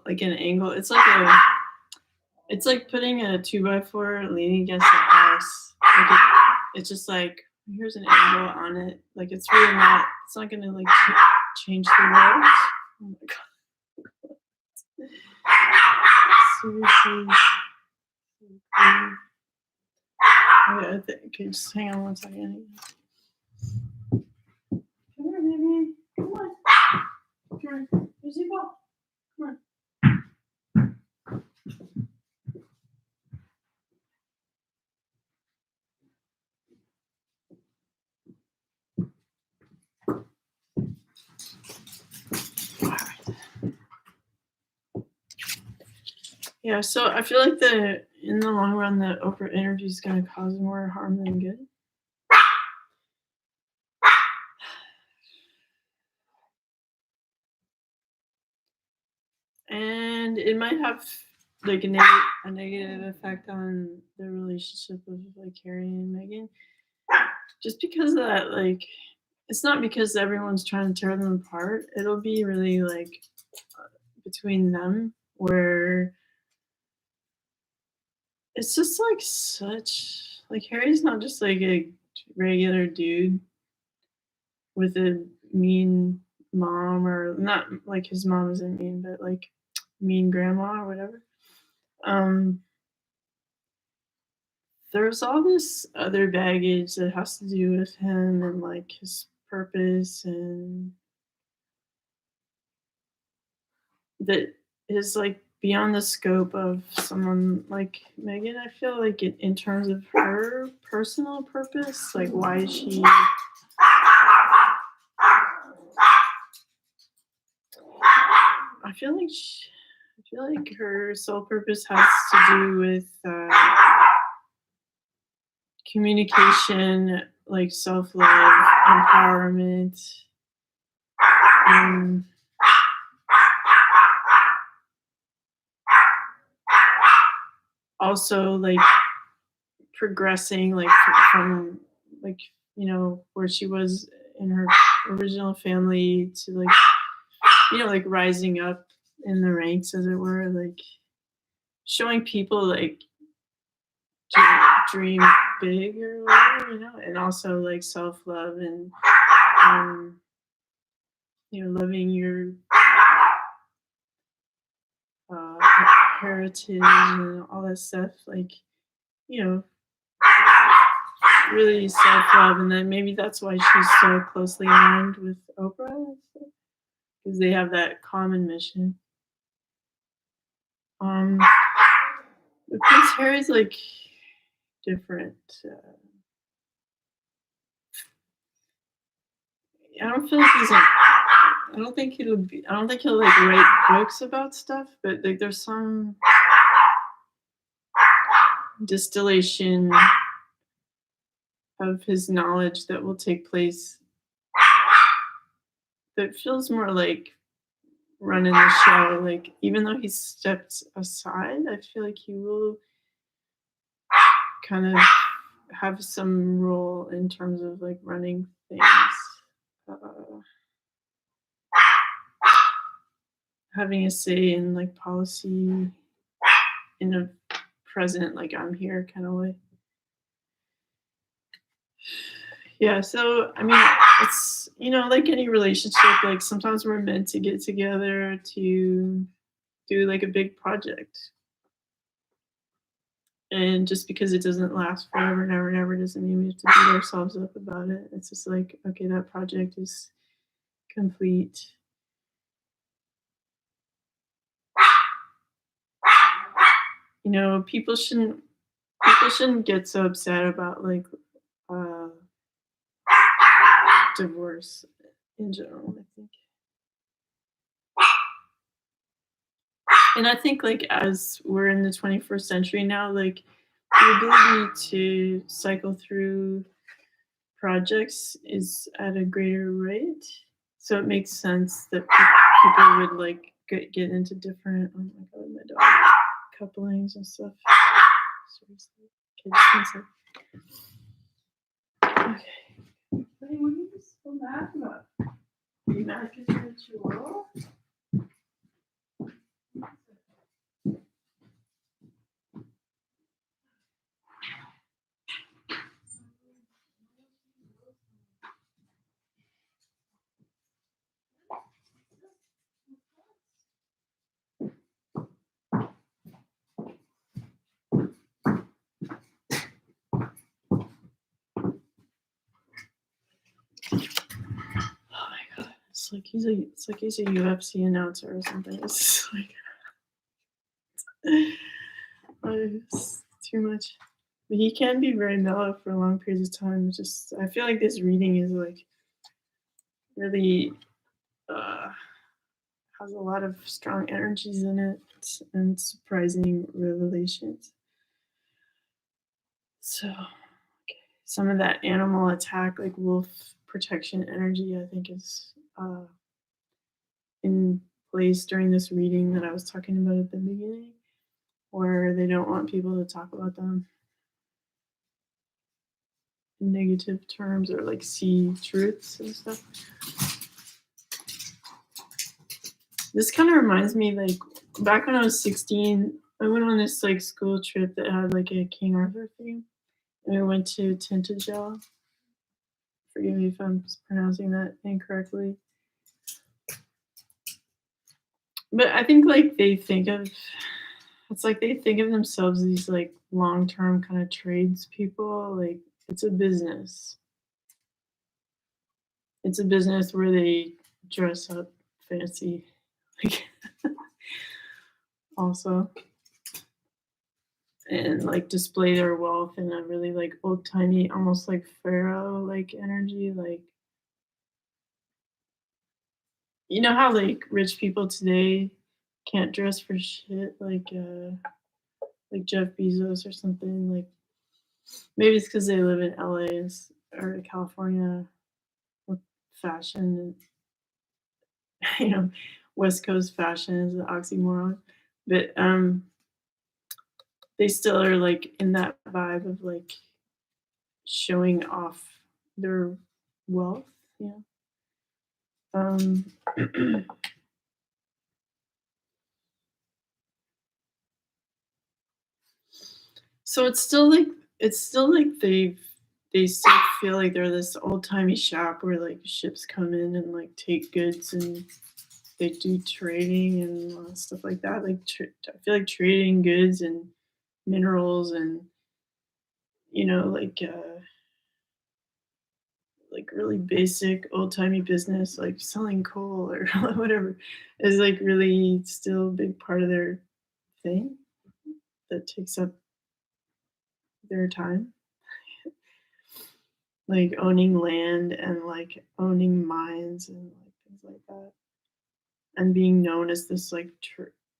It's like putting a 2x4 leaning against a house. Like it's just like, here's an angle on it. Like it's really not. It's not gonna like change the world. Oh my god. Seriously. I think. Okay, just hang on one second. Come here, baby. Come on. Come here. Here's your ball. Come on. Yeah, so I feel like in the long run, the Oprah interview is going to cause more harm than good. And it might have like a negative effect on the relationship of like Harry and Meghan. Just because of that, like, it's not because everyone's trying to tear them apart. It'll be really like between them where it's just like such like Harry's not just like a regular dude with a mean mom, or not like his mom isn't mean, but like mean grandma or whatever. There's all this other baggage that has to do with him and like his purpose, and that is like beyond the scope of someone like Meghan. I feel like in terms of her personal purpose, like why she I feel like her sole purpose has to do with communication, like self-love, empowerment, also like progressing like from like, you know, where she was in her original family to like, you know, like rising up in the ranks, as it were, like showing people like to dream big or whatever, you know, and also like self-love and you know, loving your heritage and all that stuff, like, you know, really self-love. And then maybe that's why she's so closely aligned with Oprah, because they have that common mission. But Prince Harry's like different. I don't feel like he's like, I don't think he'll be. I don't think he'll like write books about stuff, but like there's some distillation of his knowledge that will take place that feels more like running the show. Like even though he's stepped aside, I feel like he will kind of have some role in terms of like running things, uh, having a say in like policy in a present, like I'm here kind of way. Yeah, so I mean, it's like any relationship, like sometimes we're meant to get together to do like a big project. And just because it doesn't last forever and ever and ever doesn't mean we have to beat ourselves up about it. It's just like, okay, that project is complete. People shouldn't get so upset about like uh divorce in general, I think. And I think like as we're in the 21st century now, like the ability to cycle through projects is at a greater rate. So it makes sense that people would like get into different, oh my god, my dog, couplings and stuff. Seriously. Okay, just one sec. Okay. Hey, what are you so mad about? Are you mad because you're a chihuahua? Oh my god. It's like he's a UFC announcer or something. It's just like it's too much. But he can be very mellow for long periods of time. Just I feel like this reading is like really uh, has a lot of strong energies in it and surprising revelations. So some of that animal attack, like wolf protection energy, I think is in place during this reading that I was talking about at the beginning, where they don't want people to talk about them in negative terms or like see truths and stuff. This kind of reminds me, like back when I was 16, I went on this like school trip that had like a King Arthur theme, and we went to Tintagel. Forgive me if I'm pronouncing that incorrectly, but I think like they think of themselves as these like long term kind of tradespeople. Like it's a business. It's a business where they dress up fancy, like also, and like display their wealth in a really like old timey, almost like pharaoh like energy. Like you know how like rich people today can't dress for shit, like Jeff Bezos or something. Like maybe it's because they live in LA or California with fashion and West Coast fashion is an oxymoron. But they still are like in that vibe of like showing off their wealth. Yeah. Um, so it's still like they still feel like they're this old timey shop where like ships come in and like take goods and they do trading and stuff like that. Like I feel like trading goods and minerals and like really basic old timey business like selling coal or whatever is like really still a big part of their thing that takes up their time. like owning land and like owning mines and like things like that, and being known as this like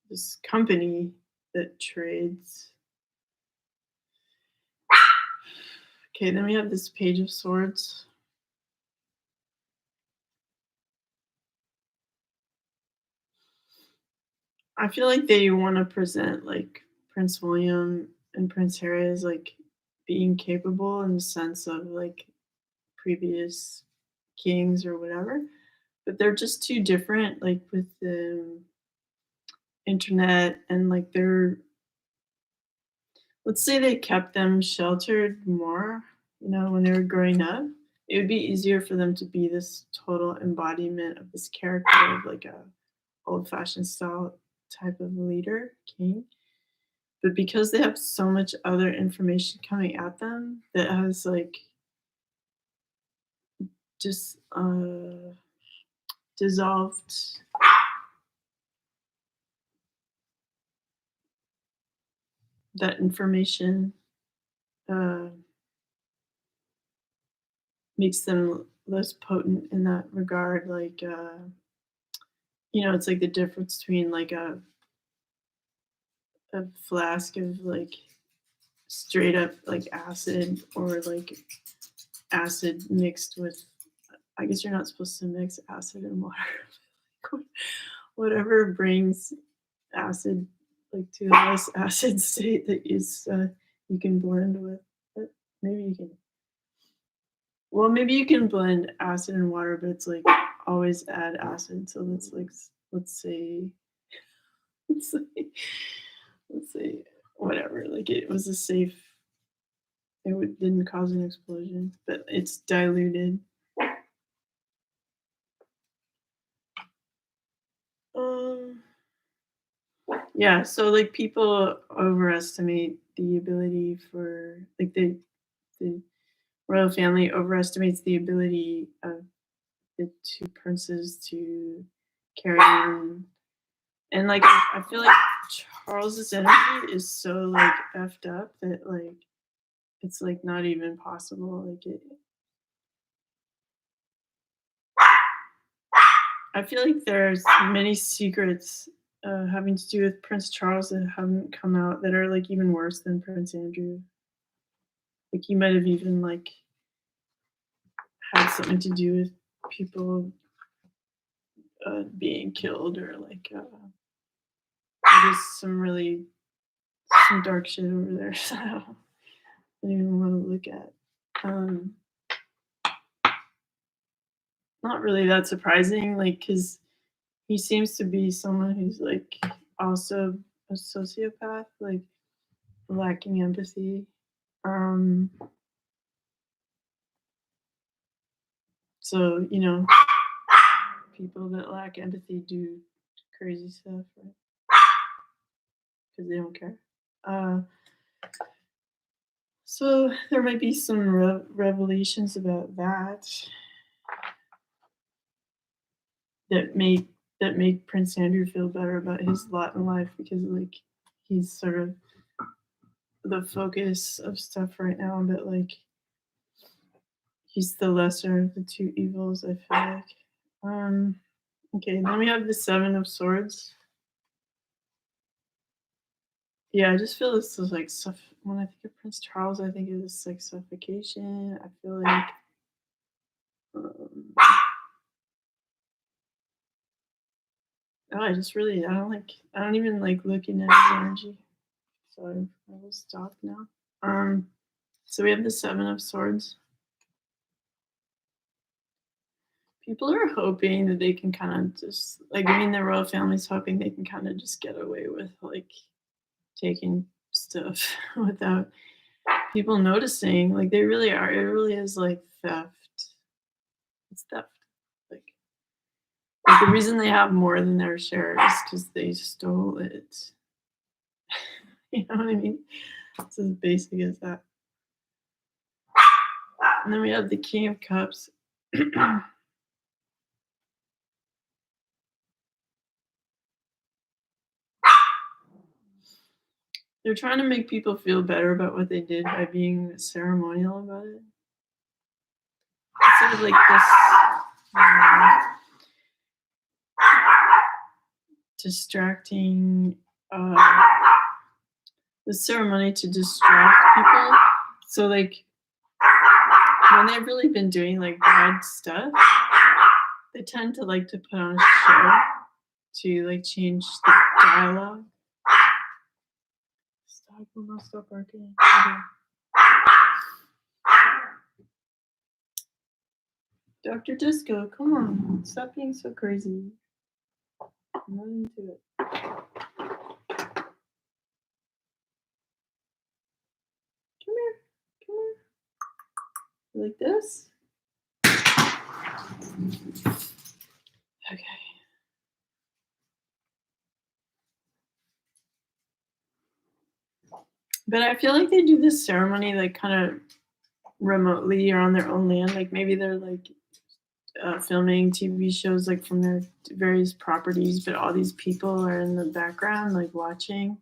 this company that trades. Okay, then we have this Page of Swords. I feel like they want to present like Prince William and Prince Harry as like being capable in the sense of like previous kings or whatever, but they're just too different. Like with the internet and like they're, let's say they kept them sheltered more, when they were growing up. It would be easier for them to be this total embodiment of this character of like a old fashioned style type of leader, king. But because they have so much other information coming at them that has like just dissolved that information, uh, makes them less potent in that regard. Like, it's like the difference between like a flask of like straight up like acid or like acid mixed with, I guess you're not supposed to mix acid and water. Whatever brings acid like to a less acid state that is you can blend with. But maybe you can, well, maybe you can blend acid and water, but it's like always add acid. So let's like let's say let's say let's say whatever. Like it was a safe. Didn't cause an explosion, but it's diluted. Um, yeah. So like people overestimate the ability for like the royal family overestimates the ability of the two princes to carry on. And like I feel like Charles's energy is so like effed up that like it's like not even possible. Like I feel like there's many secrets having to do with Prince Charles that haven't come out that are like even worse than Prince Andrew. Like he might have even like had something to do with people being killed or like there's some dark shit over there. So I don't even want to look at. Um, Not really that surprising, like because he seems to be someone who's like also a sociopath, like lacking empathy. Um, so people that lack empathy do crazy stuff, right? Because they don't care. Uh, so there might be some revelations about that make Prince Andrew feel better about his lot in life because like he's sort of the focus of stuff right now, but like he's the lesser of the two evils, I feel like. Okay, then we have the Seven of Swords. Yeah, I just feel this is like when I think of Prince Charles, I think of this like suffocation. I feel like um, I don't even like looking at his energy. So I will stop now. So we have the Seven of Swords. People are hoping that they can kind of just like, I mean, the royal family's hoping they can kind of just get away with like taking stuff without people noticing. Like they really are. It really is like theft. It's theft. Like the reason they have more than their share is because they stole it. You know what I mean? It's as basic as that. And then we have the King of Cups. They're trying to make people feel better about what they did by being ceremonial about it. sort of like this um, distracting the ceremony to distract people. So like when they've really been doing like bad stuff, they tend to like to put on a show to like change the dialogue. Stop, will not stop barking. Okay. Dr. Disco, come on, stop being so crazy. I'm not into it. Come here, come here. You like this? Okay. But I feel like they do this ceremony like kind of remotely or on their own land. Like maybe they're like filming TV shows like from their various properties, but all these people are in the background like watching,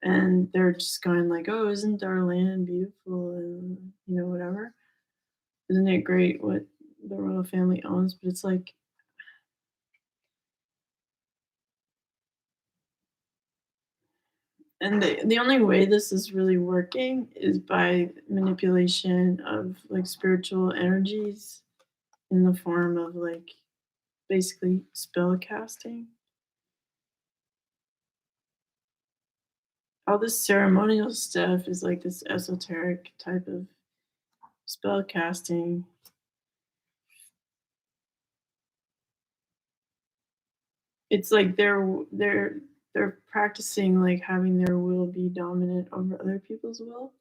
and they're just going like, "Oh, isn't our land beautiful?" And whatever. Isn't it great what the royal family owns? But it's like, and the only way this is really working is by manipulation of like spiritual energies in the form of like basically spell casting. All this ceremonial stuff is like this esoteric type of spell casting. It's like they're practicing like having their will be dominant over other people's will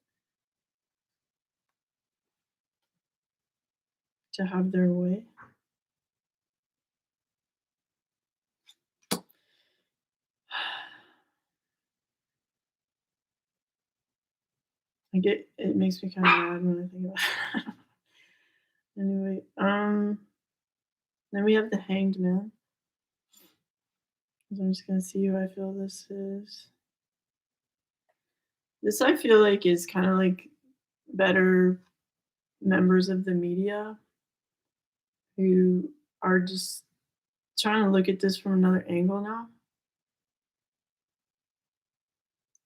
to have their way. Like it makes me kind of mad when I think about it. Anyway, then we have the Hanged Man. So I'm just gonna see who I feel this is. This I feel like is kind of like better members of the media who are just trying to look at this from another angle now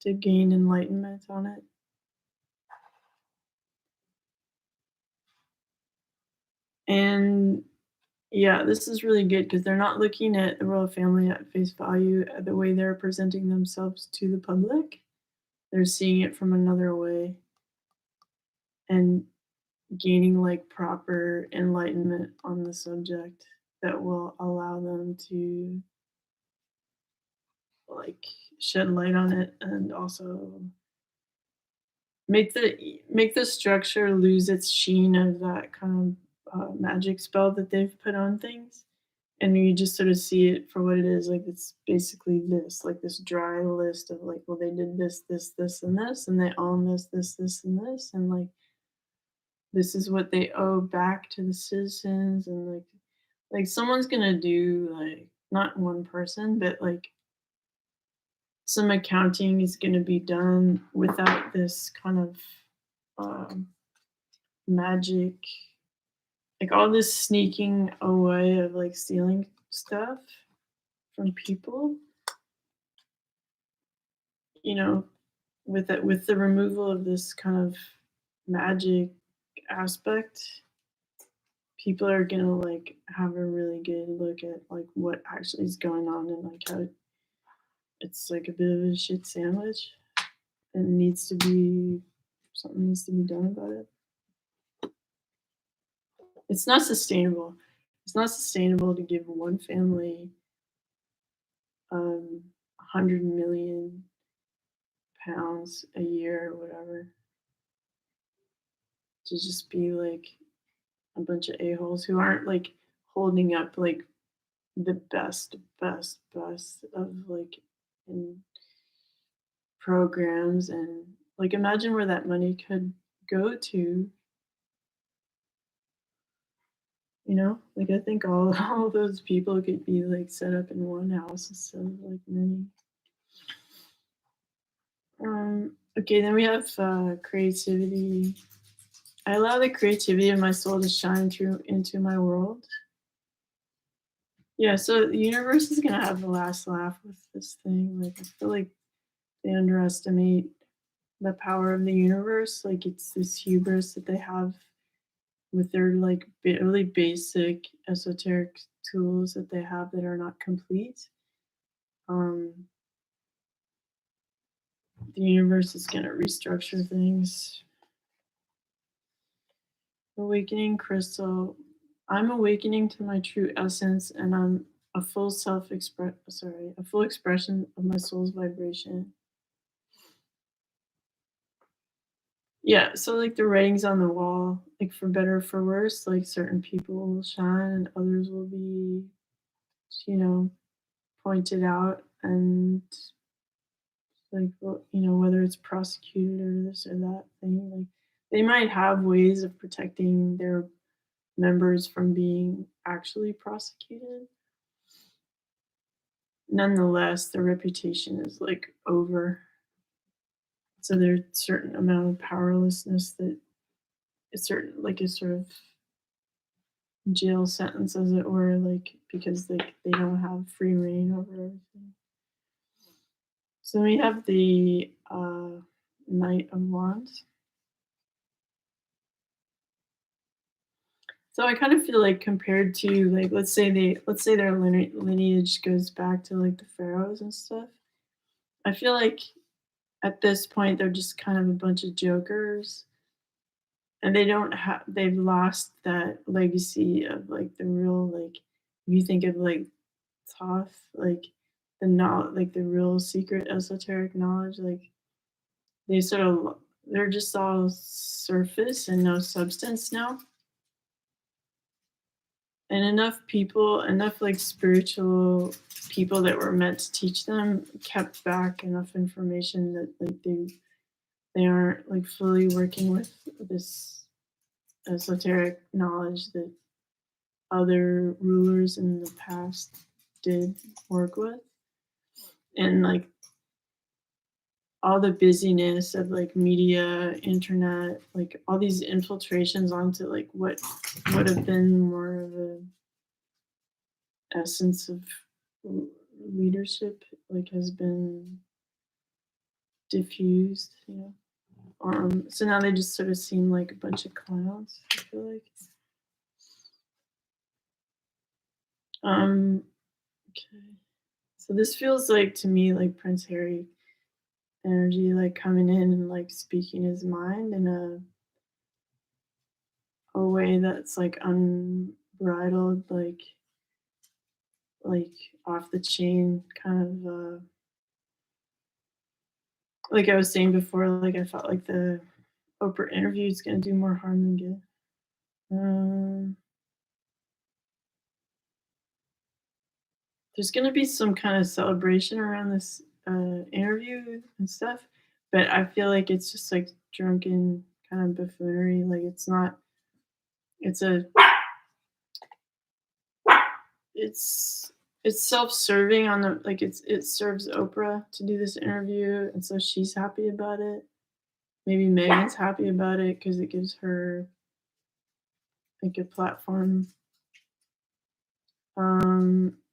to gain enlightenment on it. And yeah, this is really good because they're not looking at the royal family at face value the way they're presenting themselves to the public. They're seeing it from another way and gaining like proper enlightenment on the subject that will allow them to like shed light on it and also make the structure lose its sheen of that kind of magic spell that they've put on things, and you just sort of see it for what it is. Like it's basically this, like this dry list of like, well, they did this, and they own this, and this, and like this is what they owe back to the citizens, and like someone's gonna do like not one person, but like some accounting is gonna be done without this kind of um, magic, like all this sneaking away of like stealing stuff from people, you know, with the removal of this kind of magic aspect, people are gonna like have a really good look at like what actually is going on and like how it's like a bit of a shit sandwich and something needs to be done about it. It's not sustainable. It's not sustainable to give one family 100 million pounds a year or whatever to just be like a bunch of a-holes who aren't like holding up like the best of like in programs, and like imagine where that money could go to, like I think all all those people could be like set up in one house instead of like many. Okay, then we have creativity. I allow the creativity of my soul to shine through into my world. Yeah, so the universe is gonna have the last laugh with this thing. Like I feel like they underestimate the power of the universe. Like it's this hubris that they have with their like really basic esoteric tools that they have that are not complete. Um, the universe is gonna restructure things. Awakening crystal. I'm awakening to my true essence, and I'm a full a full expression of my soul's vibration. Yeah, so like the writings on the wall, like for better or for worse, like certain people will shine and others will be, you know, pointed out and like whether it's prosecuted or this or that thing, like they might have ways of protecting their members from being actually prosecuted. Nonetheless, their reputation is like over. So there's a certain amount of powerlessness that it's certain like a sort of jail sentence, as it were, like because they don't have free reign over everything. So we have the Knight of Wands. So I kind of feel like compared to like let's say their lineage goes back to like the pharaohs and stuff. I feel like at this point they're just kind of a bunch of jokers, and they don't have they've lost that legacy of like the real like if you think of like Thoth, like the knowledge, like the real secret esoteric knowledge, like they sort of they're just all surface and no substance now. And enough like spiritual people that were meant to teach them kept back enough information that like they aren't like fully working with this esoteric knowledge that other rulers in the past did work with. And like all the busyness of like media, internet, like all these infiltrations onto like what would have been more of a essence of leadership, like has been diffused, you know. So now they just sort of seem like a bunch of clowns, I feel like. Um, okay. So this feels like to me like Prince Harry energy, like coming in and like speaking his mind in a way that's like unbridled, like off the chain kind of like I was saying before, like I felt like the Oprah interview is gonna do more harm than good. Um, there's gonna be some kind of celebration around this interview and stuff, but I feel like it's just like drunken kind of buffoonery. Like it's not. It's a. It's it's self-serving on the like it serves Oprah to do this interview, and so she's happy about it. Maybe Megan's happy about it because it gives her like a platform.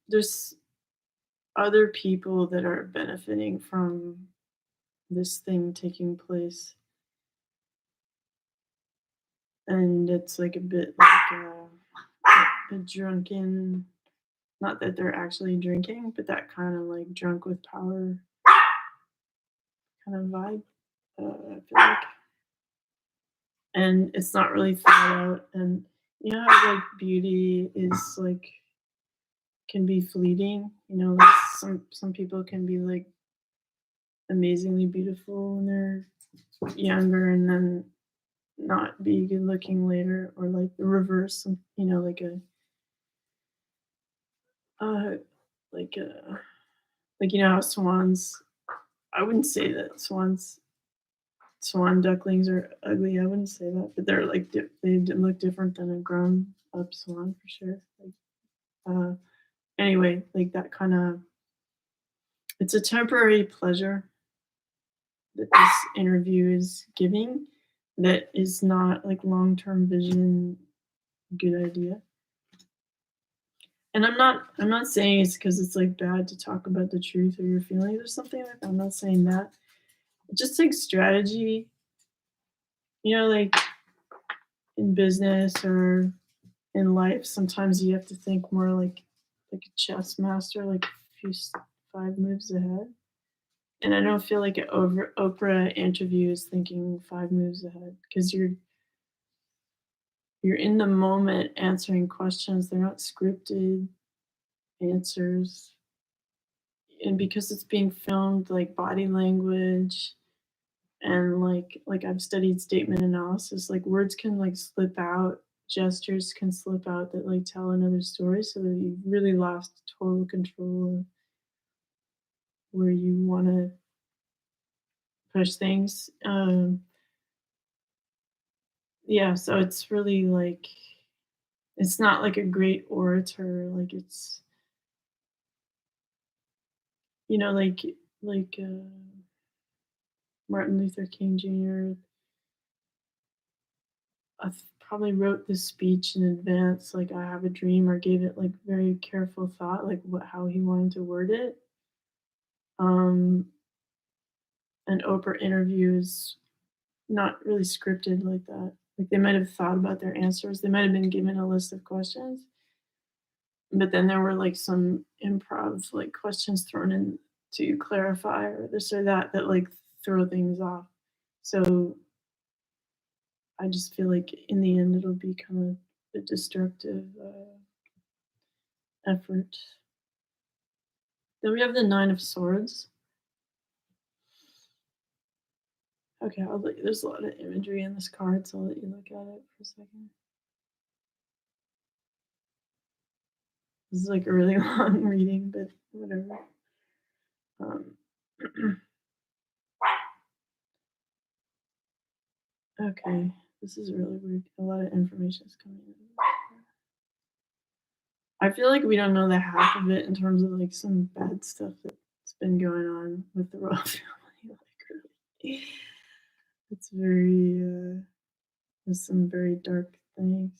There's other people that are benefiting from this thing taking place, and it's like a bit like a drunken, not that they're actually drinking, but that kind of like drunk with power kind of vibe. I feel like, and it's not really thought out. And you know how like beauty is like can be fleeting. You know, like some people can be like amazingly beautiful when they're younger, and then not be good looking later, or like the reverse. You know, uh, like a like you know how swans. I wouldn't say that swan ducklings are ugly. I wouldn't say that, but they're like they look different than a grown up swan for sure. Like, anyway, like that kind of it's a temporary pleasure that this interview is giving, that is not like long-term vision good idea. And I'm not saying it's because it's like bad to talk about the truth or your feelings or something like that. I'm not saying that. Just like strategy, like in business or in life, sometimes you have to think more like a chess master, like a few 5 moves ahead. And I don't feel like an Oprah interview is thinking 5 moves ahead because you're in the moment answering questions. They're not scripted answers. And because it's being filmed, like body language and like I've studied statement analysis, like words can like slip out, gestures can slip out that like tell another story, so that you really lost total control of where you want to push things. Yeah, so it's really like it's not like a great orator, like it's like Martin Luther King Jr. I probably wrote this speech in advance, like I have a dream, or gave it like very careful thought, like how he wanted to word it. Um, an Oprah interview is not really scripted like that. Like they might have thought about their answers. They might have been given a list of questions, but then there were like some improv like questions thrown in to clarify or this or that like throw things off. So I just feel like in the end it'll become a destructive effort. Then we have the Nine of Swords. Okay, there's a lot of imagery in this card, so I'll let you look at it for a second. This is like a really long reading, but whatever. Okay, this is really weird. A lot of information is coming in. I feel like we don't know the half of it in terms of like some bad stuff that's been going on with the royal family. Like really, it's very there's some very dark things.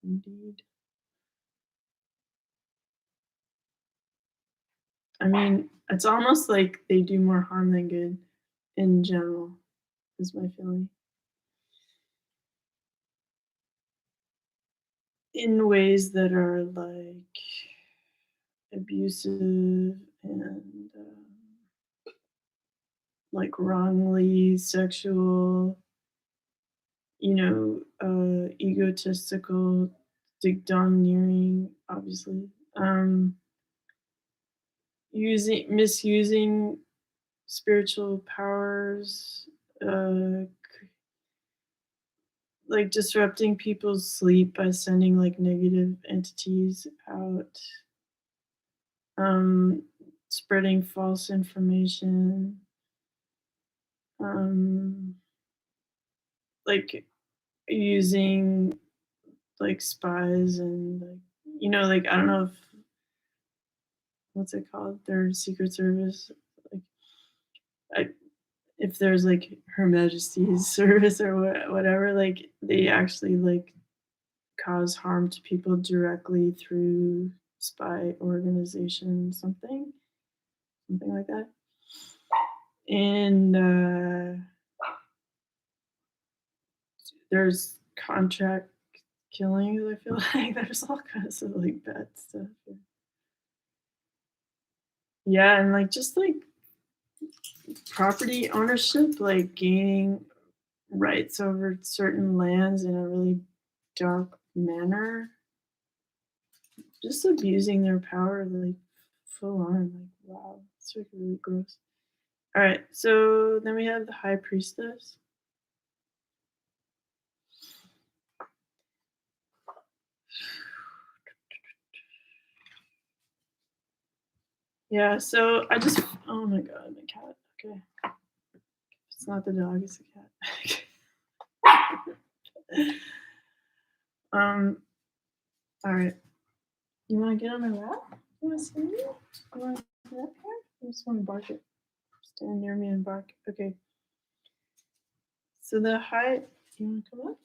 Indeed. I mean, it's almost like they do more harm than good in general, is my feeling. In ways that are like abusive and like wrongly sexual, egotistical, domineering, obviously. Misusing spiritual powers, uh, like disrupting people's sleep by sending like negative entities out, um, spreading false information, um, like using like spies and like like I don't know if what's it called, their secret service, like I, if there's like Her Majesty's service or whatever, like they actually like cause harm to people directly through spy organization, something like that. And there's contract killings. I feel like there's all kinds of like bad stuff. Yeah, and like just like property ownership, like gaining rights over certain lands in a really dark manner, just abusing their power like full on. Like wow, it's like really gross. All right, so then we have the High Priestess. Yeah, so I just oh my god, my cat. Okay, it's not the dog, it's the cat. All right. You want to get on my lap? You want to see me? You want to get up here? You just want to bark it. Stand near me and bark. Okay. So the high, you want to come up?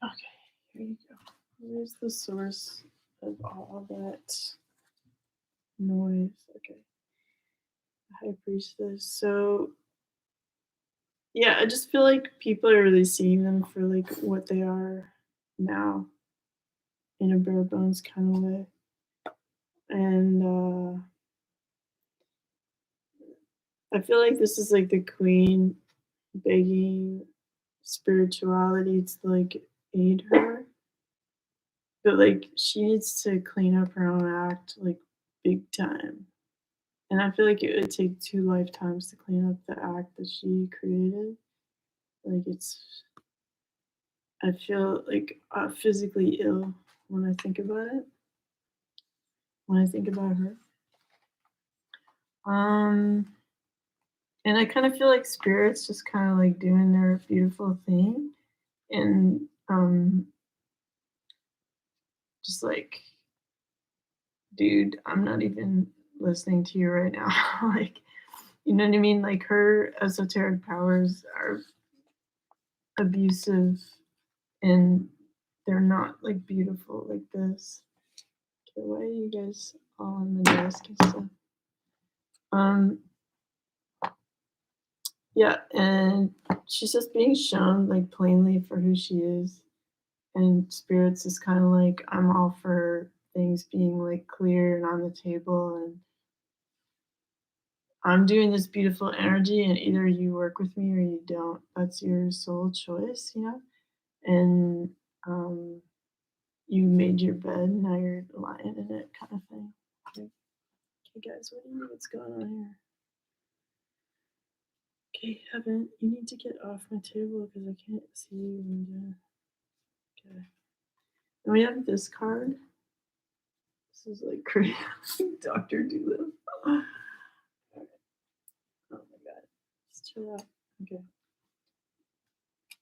Okay, here you go. Where's the source of all that noise? Okay, high priestess. So yeah, I just feel like people are really seeing them for like what they are now in a bare bones kind of way. And I feel like this is like the queen begging spirituality to like aid her. But like she needs to clean up her own act like big time. And I feel like it would take 2 lifetimes to clean up the act that she created. Like it's I feel like physically ill when I think about it. When I think about her. Um and I kind of feel like spirits just kind of like doing their beautiful thing and just like dude, I'm not even listening to you right now. Like, you know what I mean? Like her esoteric powers are abusive and they're not like beautiful like this. Okay, why are you guys all on the desk and stuff? Um, yeah, and she's just being shown like plainly for who she is. And spirits is kind of like, I'm all for things being like clear and on the table and I'm doing this beautiful energy and either you work with me or you don't. That's your sole choice, you know? And you made your bed, now you're lying in it kind of thing. Okay, guys, what do you think what's going on here? Okay, Heaven, you need to get off my table because I can't see you. And, okay. And we have this card. This is like crazy. Dr. Doolittle. Oh my god. Just chill out. Okay.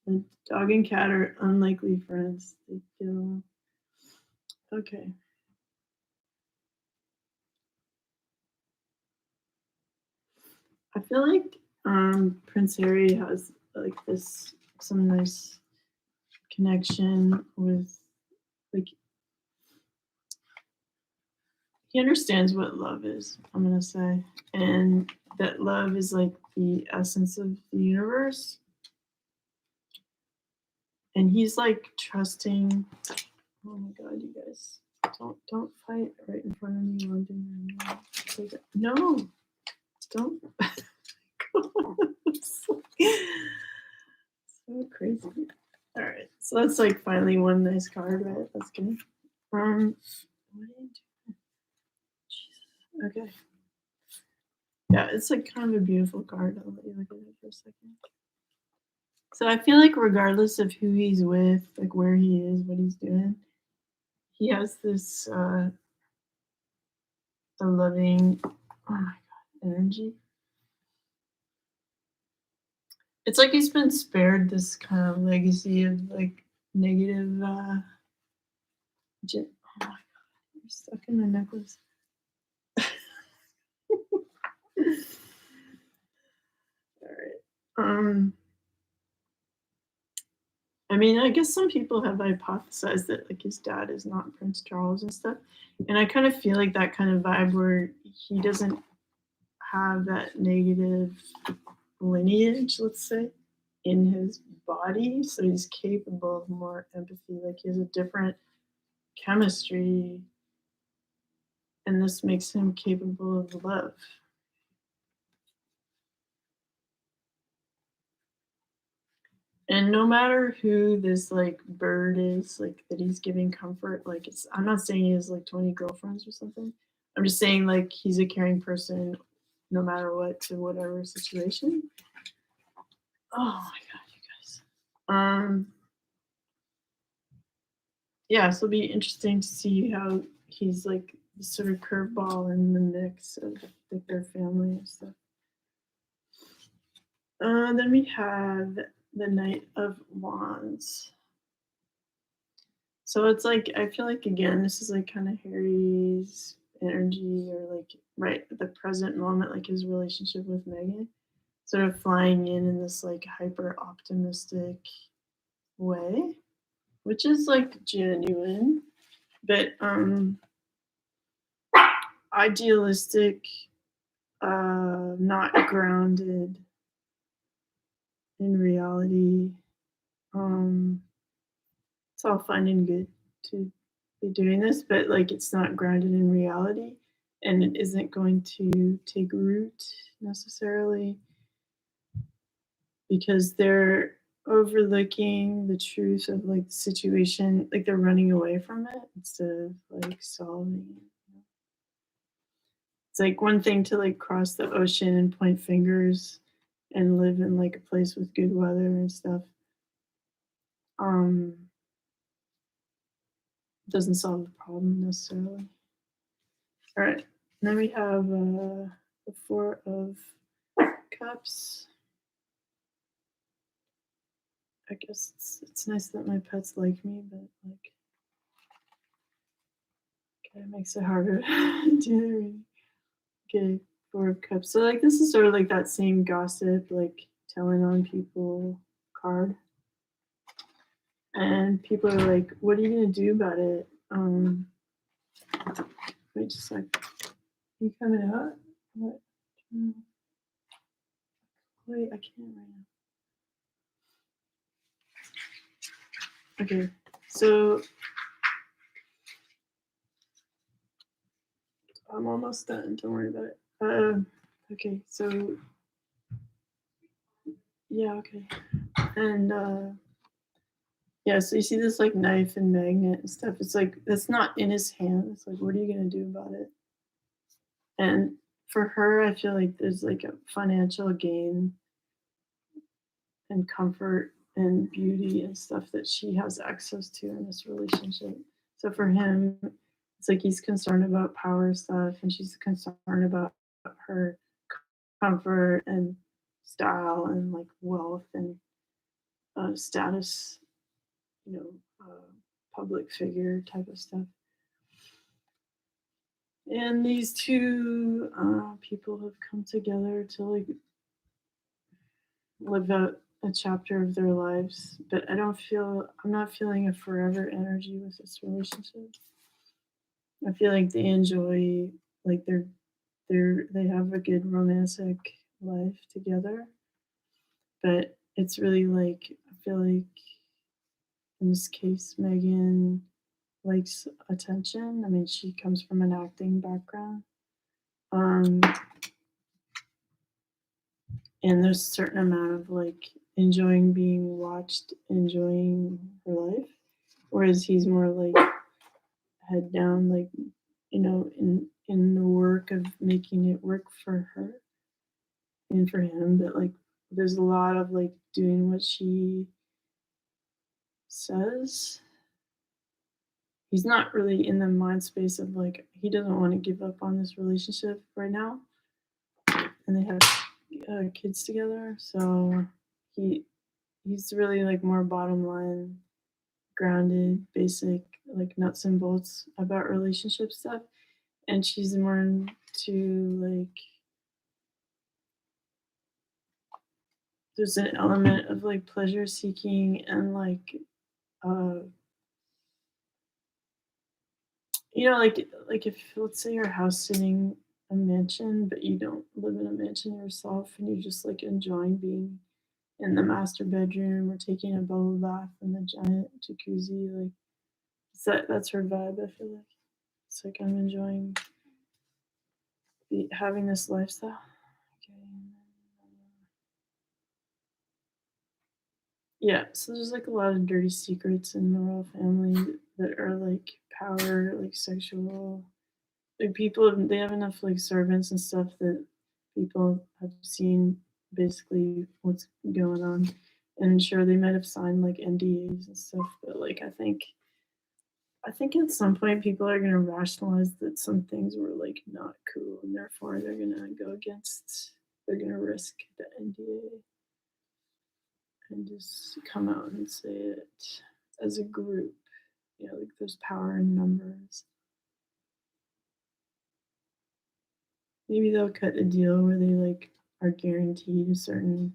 The dog and cat are unlikely friends. They feel okay. I feel like Prince Harry has like this some nice connection with like he understands what love is, I'm gonna say. And that love is like the essence of the universe. And he's like trusting. Oh my god, you guys. Don't fight right in front of me while I'm doing it. No, don't. So crazy. All right, so that's like finally one nice card, right? That's good. What are you doing? Jesus. Okay. Yeah, it's like kind of a beautiful card. I'll let you look at it for a second. So I feel like regardless of who he's with, like where he is, what he's doing, he has this a loving, oh my god, energy. It's like he's been spared this kind of legacy of like negative. Oh my god, you're stuck in my necklace. All right. I mean, I guess some people have hypothesized that like his dad is not Prince Charles and stuff, and I kind of feel like that kind of vibe where he doesn't have that negative lineage, let's say, in his body, so he's capable of more empathy. Like he has a different chemistry, and this makes him capable of love. And no matter who this like bird is, like that he's giving comfort, like it's I'm not saying he has like 20 girlfriends or something. I'm just saying like he's a caring person no matter what to whatever situation. Oh my god, you guys. Yeah, so it'll be interesting to see how he's like sort of curveball in the mix of like their family and stuff. Then we have the Knight of Wands. So it's like I feel like again this is like kind of Harry's energy or like right at the present moment, like his relationship with Meghan. sort of flying in this like hyper optimistic way, which is like genuine, but idealistic, not grounded in reality. Um, it's all fine and good to be doing this, but like it's not grounded in reality and it isn't going to take root necessarily because they're overlooking the truth of like the situation, like they're running away from it instead of like solving it. It's like one thing to like cross the ocean and point fingers and live in like a place with good weather and stuff. Um, doesn't solve the problem necessarily. All right, then we have the Four of Cups. I guess it's nice that my pets like me, but like, okay, it makes it harder to do the reading. Okay, Four of Cups. So like, this is sort of like that same gossip, like telling on people card, and people are like, "What are you gonna do about it?" Wait just like, you coming out? What? Wait, I can't right now. Okay, so I'm almost done. Don't worry about it. Okay, so yeah, okay, and yeah, so you see this like knife and magnet and stuff. It's like that's not in his hand. It's like, what are you gonna do about it? And for her, I feel like there's like a financial gain and comfort and beauty and stuff that she has access to in this relationship. So for him, it's like he's concerned about power stuff and she's concerned about her comfort and style and like wealth and status, you know, public figure type of stuff. And these two people have come together to like live out a chapter of their lives, but I'm not feeling a forever energy with this relationship. I feel like they enjoy, like they have a good romantic life together, but it's really like, I feel like in this case, Megan likes attention. I mean, she comes from an acting background. Um, and there's a certain amount of like enjoying being watched, enjoying her life, whereas he's more like head down, like, you know, in the work of making it work for her and for him. But like there's a lot of like doing what she says. He's not really in the mind space of like he doesn't want to give up on this relationship right now, and they have kids together, so he he's really like more bottom line, grounded, basic, like nuts and bolts about relationship stuff. And she's more into like, there's an element of like pleasure seeking and like, uh, you know, like if let's say you're house sitting a mansion, but you don't live in a mansion yourself, and you're just like enjoying being in the master bedroom or taking a bubble bath in the giant jacuzzi, like that's her vibe. I feel like it's like I'm enjoying having this lifestyle. Okay. Yeah, so there's like a lot of dirty secrets in the royal family that are like power, like sexual. Like people, they have enough like servants and stuff that people have seen basically what's going on. And sure, they might have signed like NDAs and stuff, but like I think at some point people are gonna rationalize that some things were like not cool, and therefore they're gonna go against. They're gonna risk the NDA and just come out and say it as a group. You know, like there's power in numbers. Maybe they'll cut a deal where they like are guaranteed a certain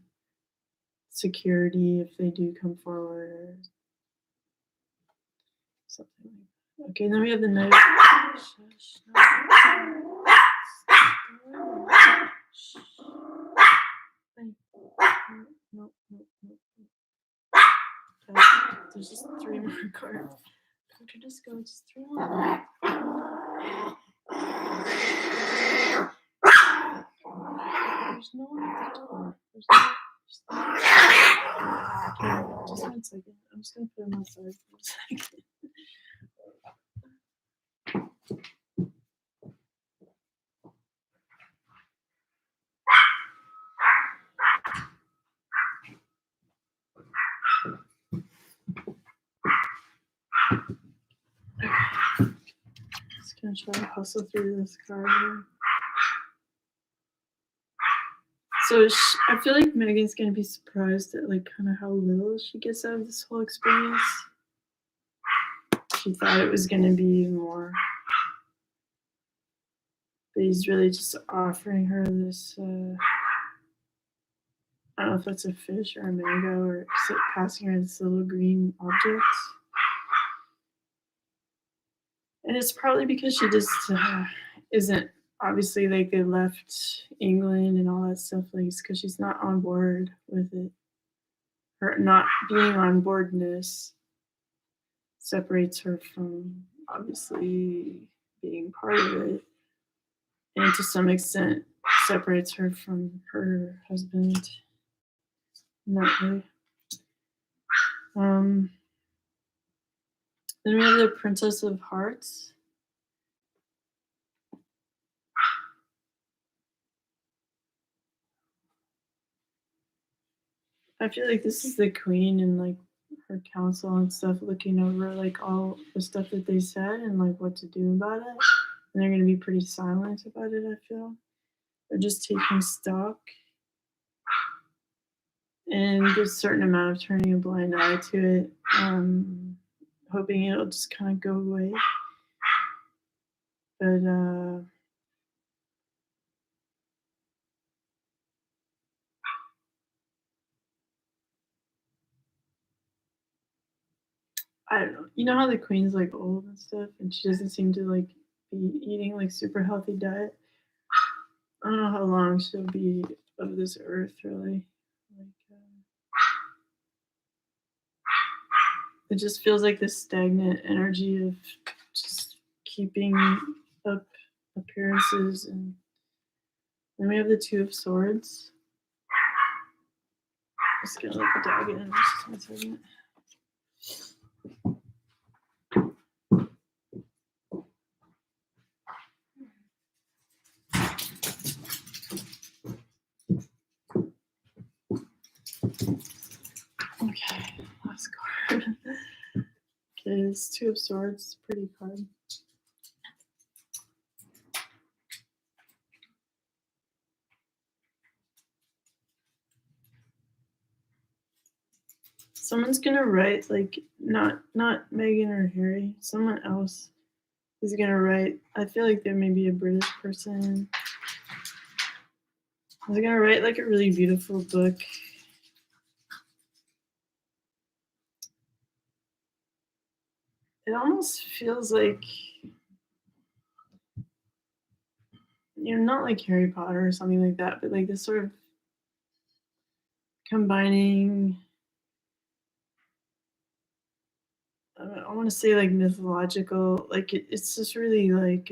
security if they do come forward or something like that. Okay, then we have the Knight of Shush, no. There's just 3 more cards. Dr. Disco, just 3 more. There's no one at the door. There's no. Okay, just 1 second. I'm just gonna put him outside for a second. Just gonna try to hustle through this card here. So I feel like Megan's gonna be surprised at like kind of how little she gets out of this whole experience. She thought it was gonna be more, but he's really just offering her this. I don't know if that's a fish or a mango, or passing her this little green object. And it's probably because she just isn't, obviously, like they left England and all that stuff, like because she's not on board with it. Her not being on boardness separates her from obviously being part of it, and to some extent separates her from her husband in that way. Then we have the Princess of Hearts. I feel like this is the queen and like her council and stuff looking over like all the stuff that they said and like what to do about it. And they're going to be pretty silent about it, I feel. They're just taking stock. And there's a certain amount of turning a blind eye to it, hoping it'll just kind of go away. But I don't know. You know how the queen's like old and stuff, and she doesn't seem to like be eating like super healthy diet. I don't know how long she'll be of this earth, really. Like, it just feels like this stagnant energy of just keeping up appearances. And then we have the Two of Swords. Just gonna let the dog in just 1 second. Okay, last card. Okay, this Two of Swords, pretty card. Someone's gonna write, like not Megan or Harry, someone else is gonna write. I feel like there may be a British person. Is gonna write like a really beautiful book. It almost feels like, you know, not like Harry Potter or something like that, but like this sort of combining, I want to say like mythological, like it's just really like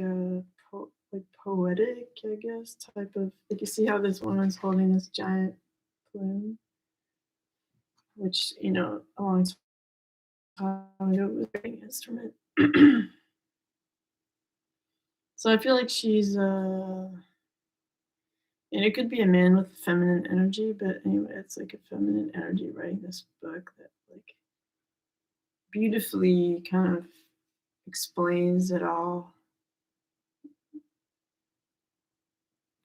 like poetic, I guess, type of, like you see how this woman's holding this giant plume, which, you know, a long time ago was a writing instrument. So I feel like she's and it could be a man with feminine energy, but anyway, it's like a feminine energy writing this book that like beautifully kind of explains it all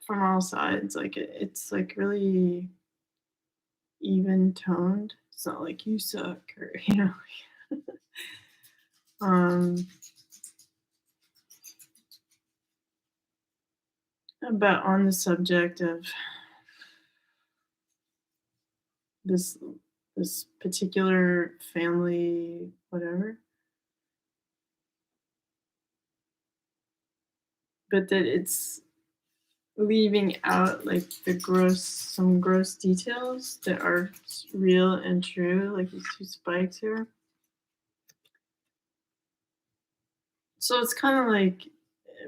from all sides. Like it's like really even toned. It's not like you suck or, you know. But on the subject of this this particular family, whatever, but that it's leaving out like some gross details that are real and true, like these two spikes here. So it's kind of like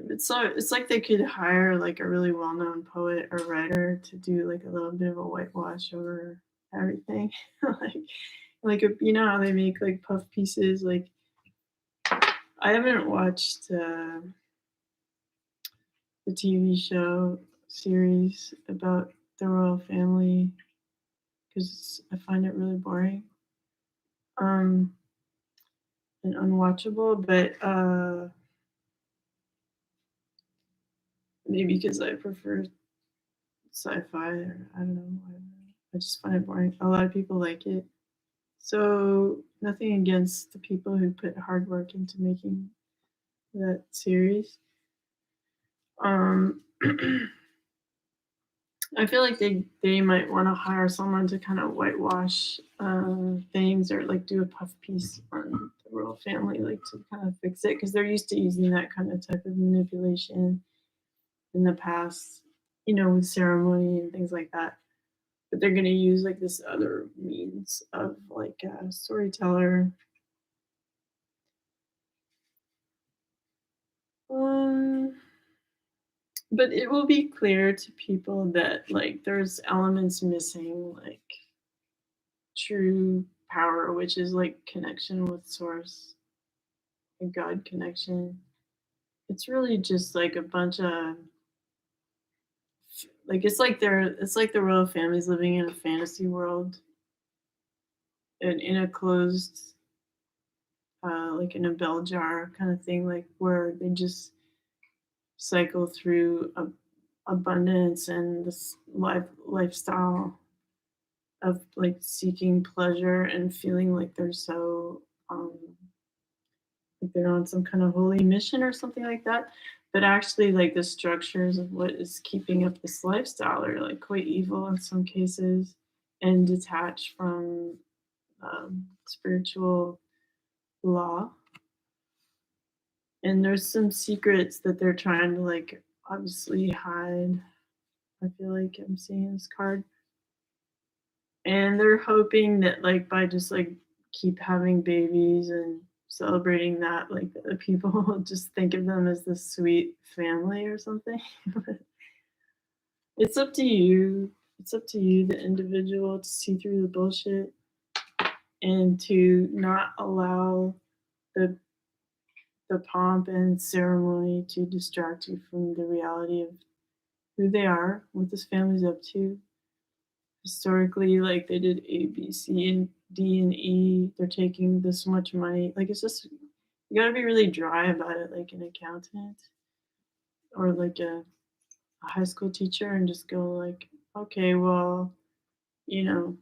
it's like they could hire like a really well-known poet or writer to do like a little bit of a whitewash over everything. like if you know how they make like puff pieces. Like I haven't watched the TV show series about the royal family because I find it really boring um, and unwatchable. But maybe because I prefer sci-fi or I don't know. I just find it boring. A lot of people like it. So nothing against the people who put hard work into making that series. Um, I feel like they might want to hire someone to kind of whitewash things or like do a puff piece on the royal family, like to kind of fix it because they're used to using that kind of type of manipulation in the past, with ceremony and things like that. But they're going to use like this other means of like a storyteller. Um, but it will be clear to people that like there's elements missing, like true power, which is like connection with source, a God connection. It's really just like a bunch of like it's like the royal family's living in a fantasy world and in a closed like in a bell jar kind of thing, like where they just cycle through abundance and this lifestyle of like seeking pleasure and feeling like they're so like they're on some kind of holy mission or something like that. But actually, like the structures of what is keeping up this lifestyle are like quite evil in some cases and detached from spiritual law. And there's some secrets that they're trying to like obviously hide. I feel like I'm seeing this card. And they're hoping that like by just like keep having babies and celebrating that, like the people will just think of them as this sweet family or something. It's up to you. It's up to you, the individual, to see through the bullshit and to not allow the the pomp and ceremony to distract you from the reality of who they are, what this family's up to. Historically, like they did A, B, C, and D and E. They're taking this much money. Like it's just you gotta be really dry about it, like an accountant or like a high school teacher, and just go like, okay, well, you know,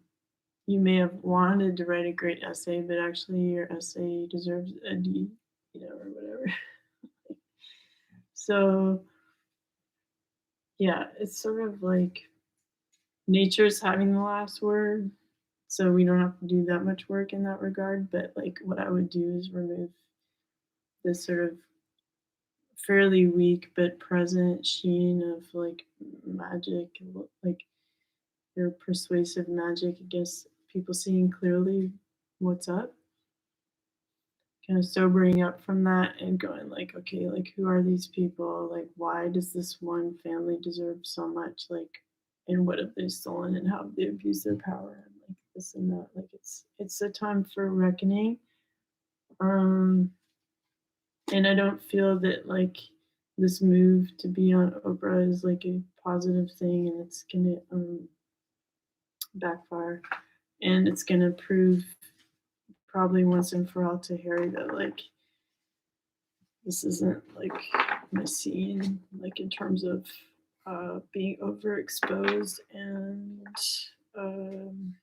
you may have wanted to write a great essay, but actually your essay deserves a D, or whatever. So yeah, it's sort of like nature's having the last word. So we don't have to do that much work in that regard. But like what I would do is remove this sort of fairly weak but present sheen of like magic, like their persuasive magic, I guess people seeing clearly what's up, kind of sobering up from that and going like, okay, like who are these people? Like why does this one family deserve so much? Like and what have they stolen and how have they abused their power and like this and that. Like it's a time for reckoning. Um and I don't feel that like this move to be on Oprah is like a positive thing and it's gonna backfire and it's gonna prove probably once and for all to Harry that like this isn't like my scene, like in terms of being overexposed and um,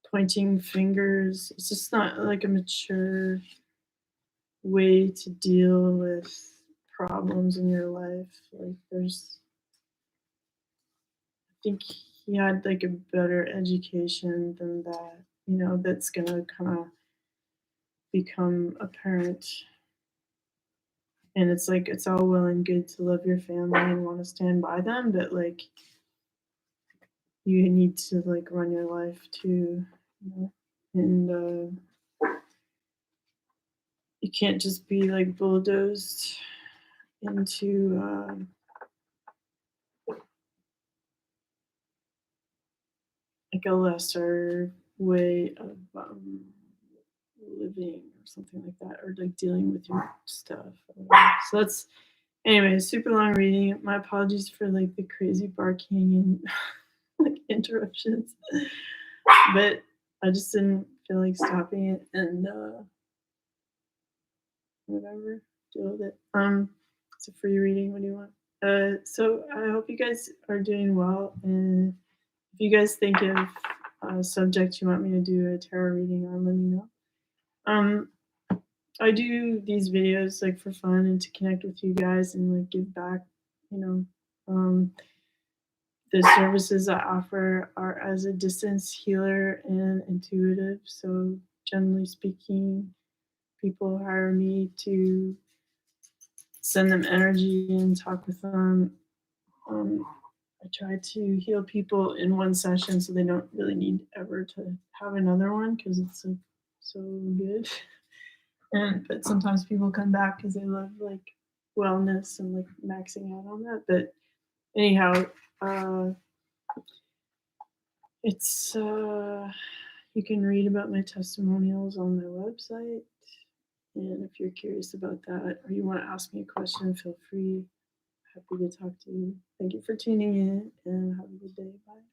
pointing fingers. It's just not like a mature way to deal with problems in your life. Like there's, I think he had like a better education than that, that's gonna kind of become apparent. And it's like it's all well and good to love your family and want to stand by them, but like you need to like run your life too, and you can't just be like bulldozed into like a lesser way of living or something like that, or like dealing with your stuff. So that's anyway, super long reading. My apologies for like the crazy barking and like interruptions, but I just didn't feel like stopping it and whatever, deal with it. It's a free reading. What do you want? So I hope you guys are doing well, and if you guys think of a subject you want me to do a tarot reading on, let me know. I do these videos like for fun and to connect with you guys and like give back, you know. The services I offer are as a distance healer and intuitive. So generally speaking, people hire me to send them energy and talk with them. I try to heal people in one session so they don't really need ever to have another one because it's like so good. And but sometimes people come back because they love like wellness and like maxing out on that. But anyhow, uh, it's you can read about my testimonials on my website. And if you're curious about that or you want to ask me a question, feel free. Happy to talk to you. Thank you for tuning in and have a good day. Bye.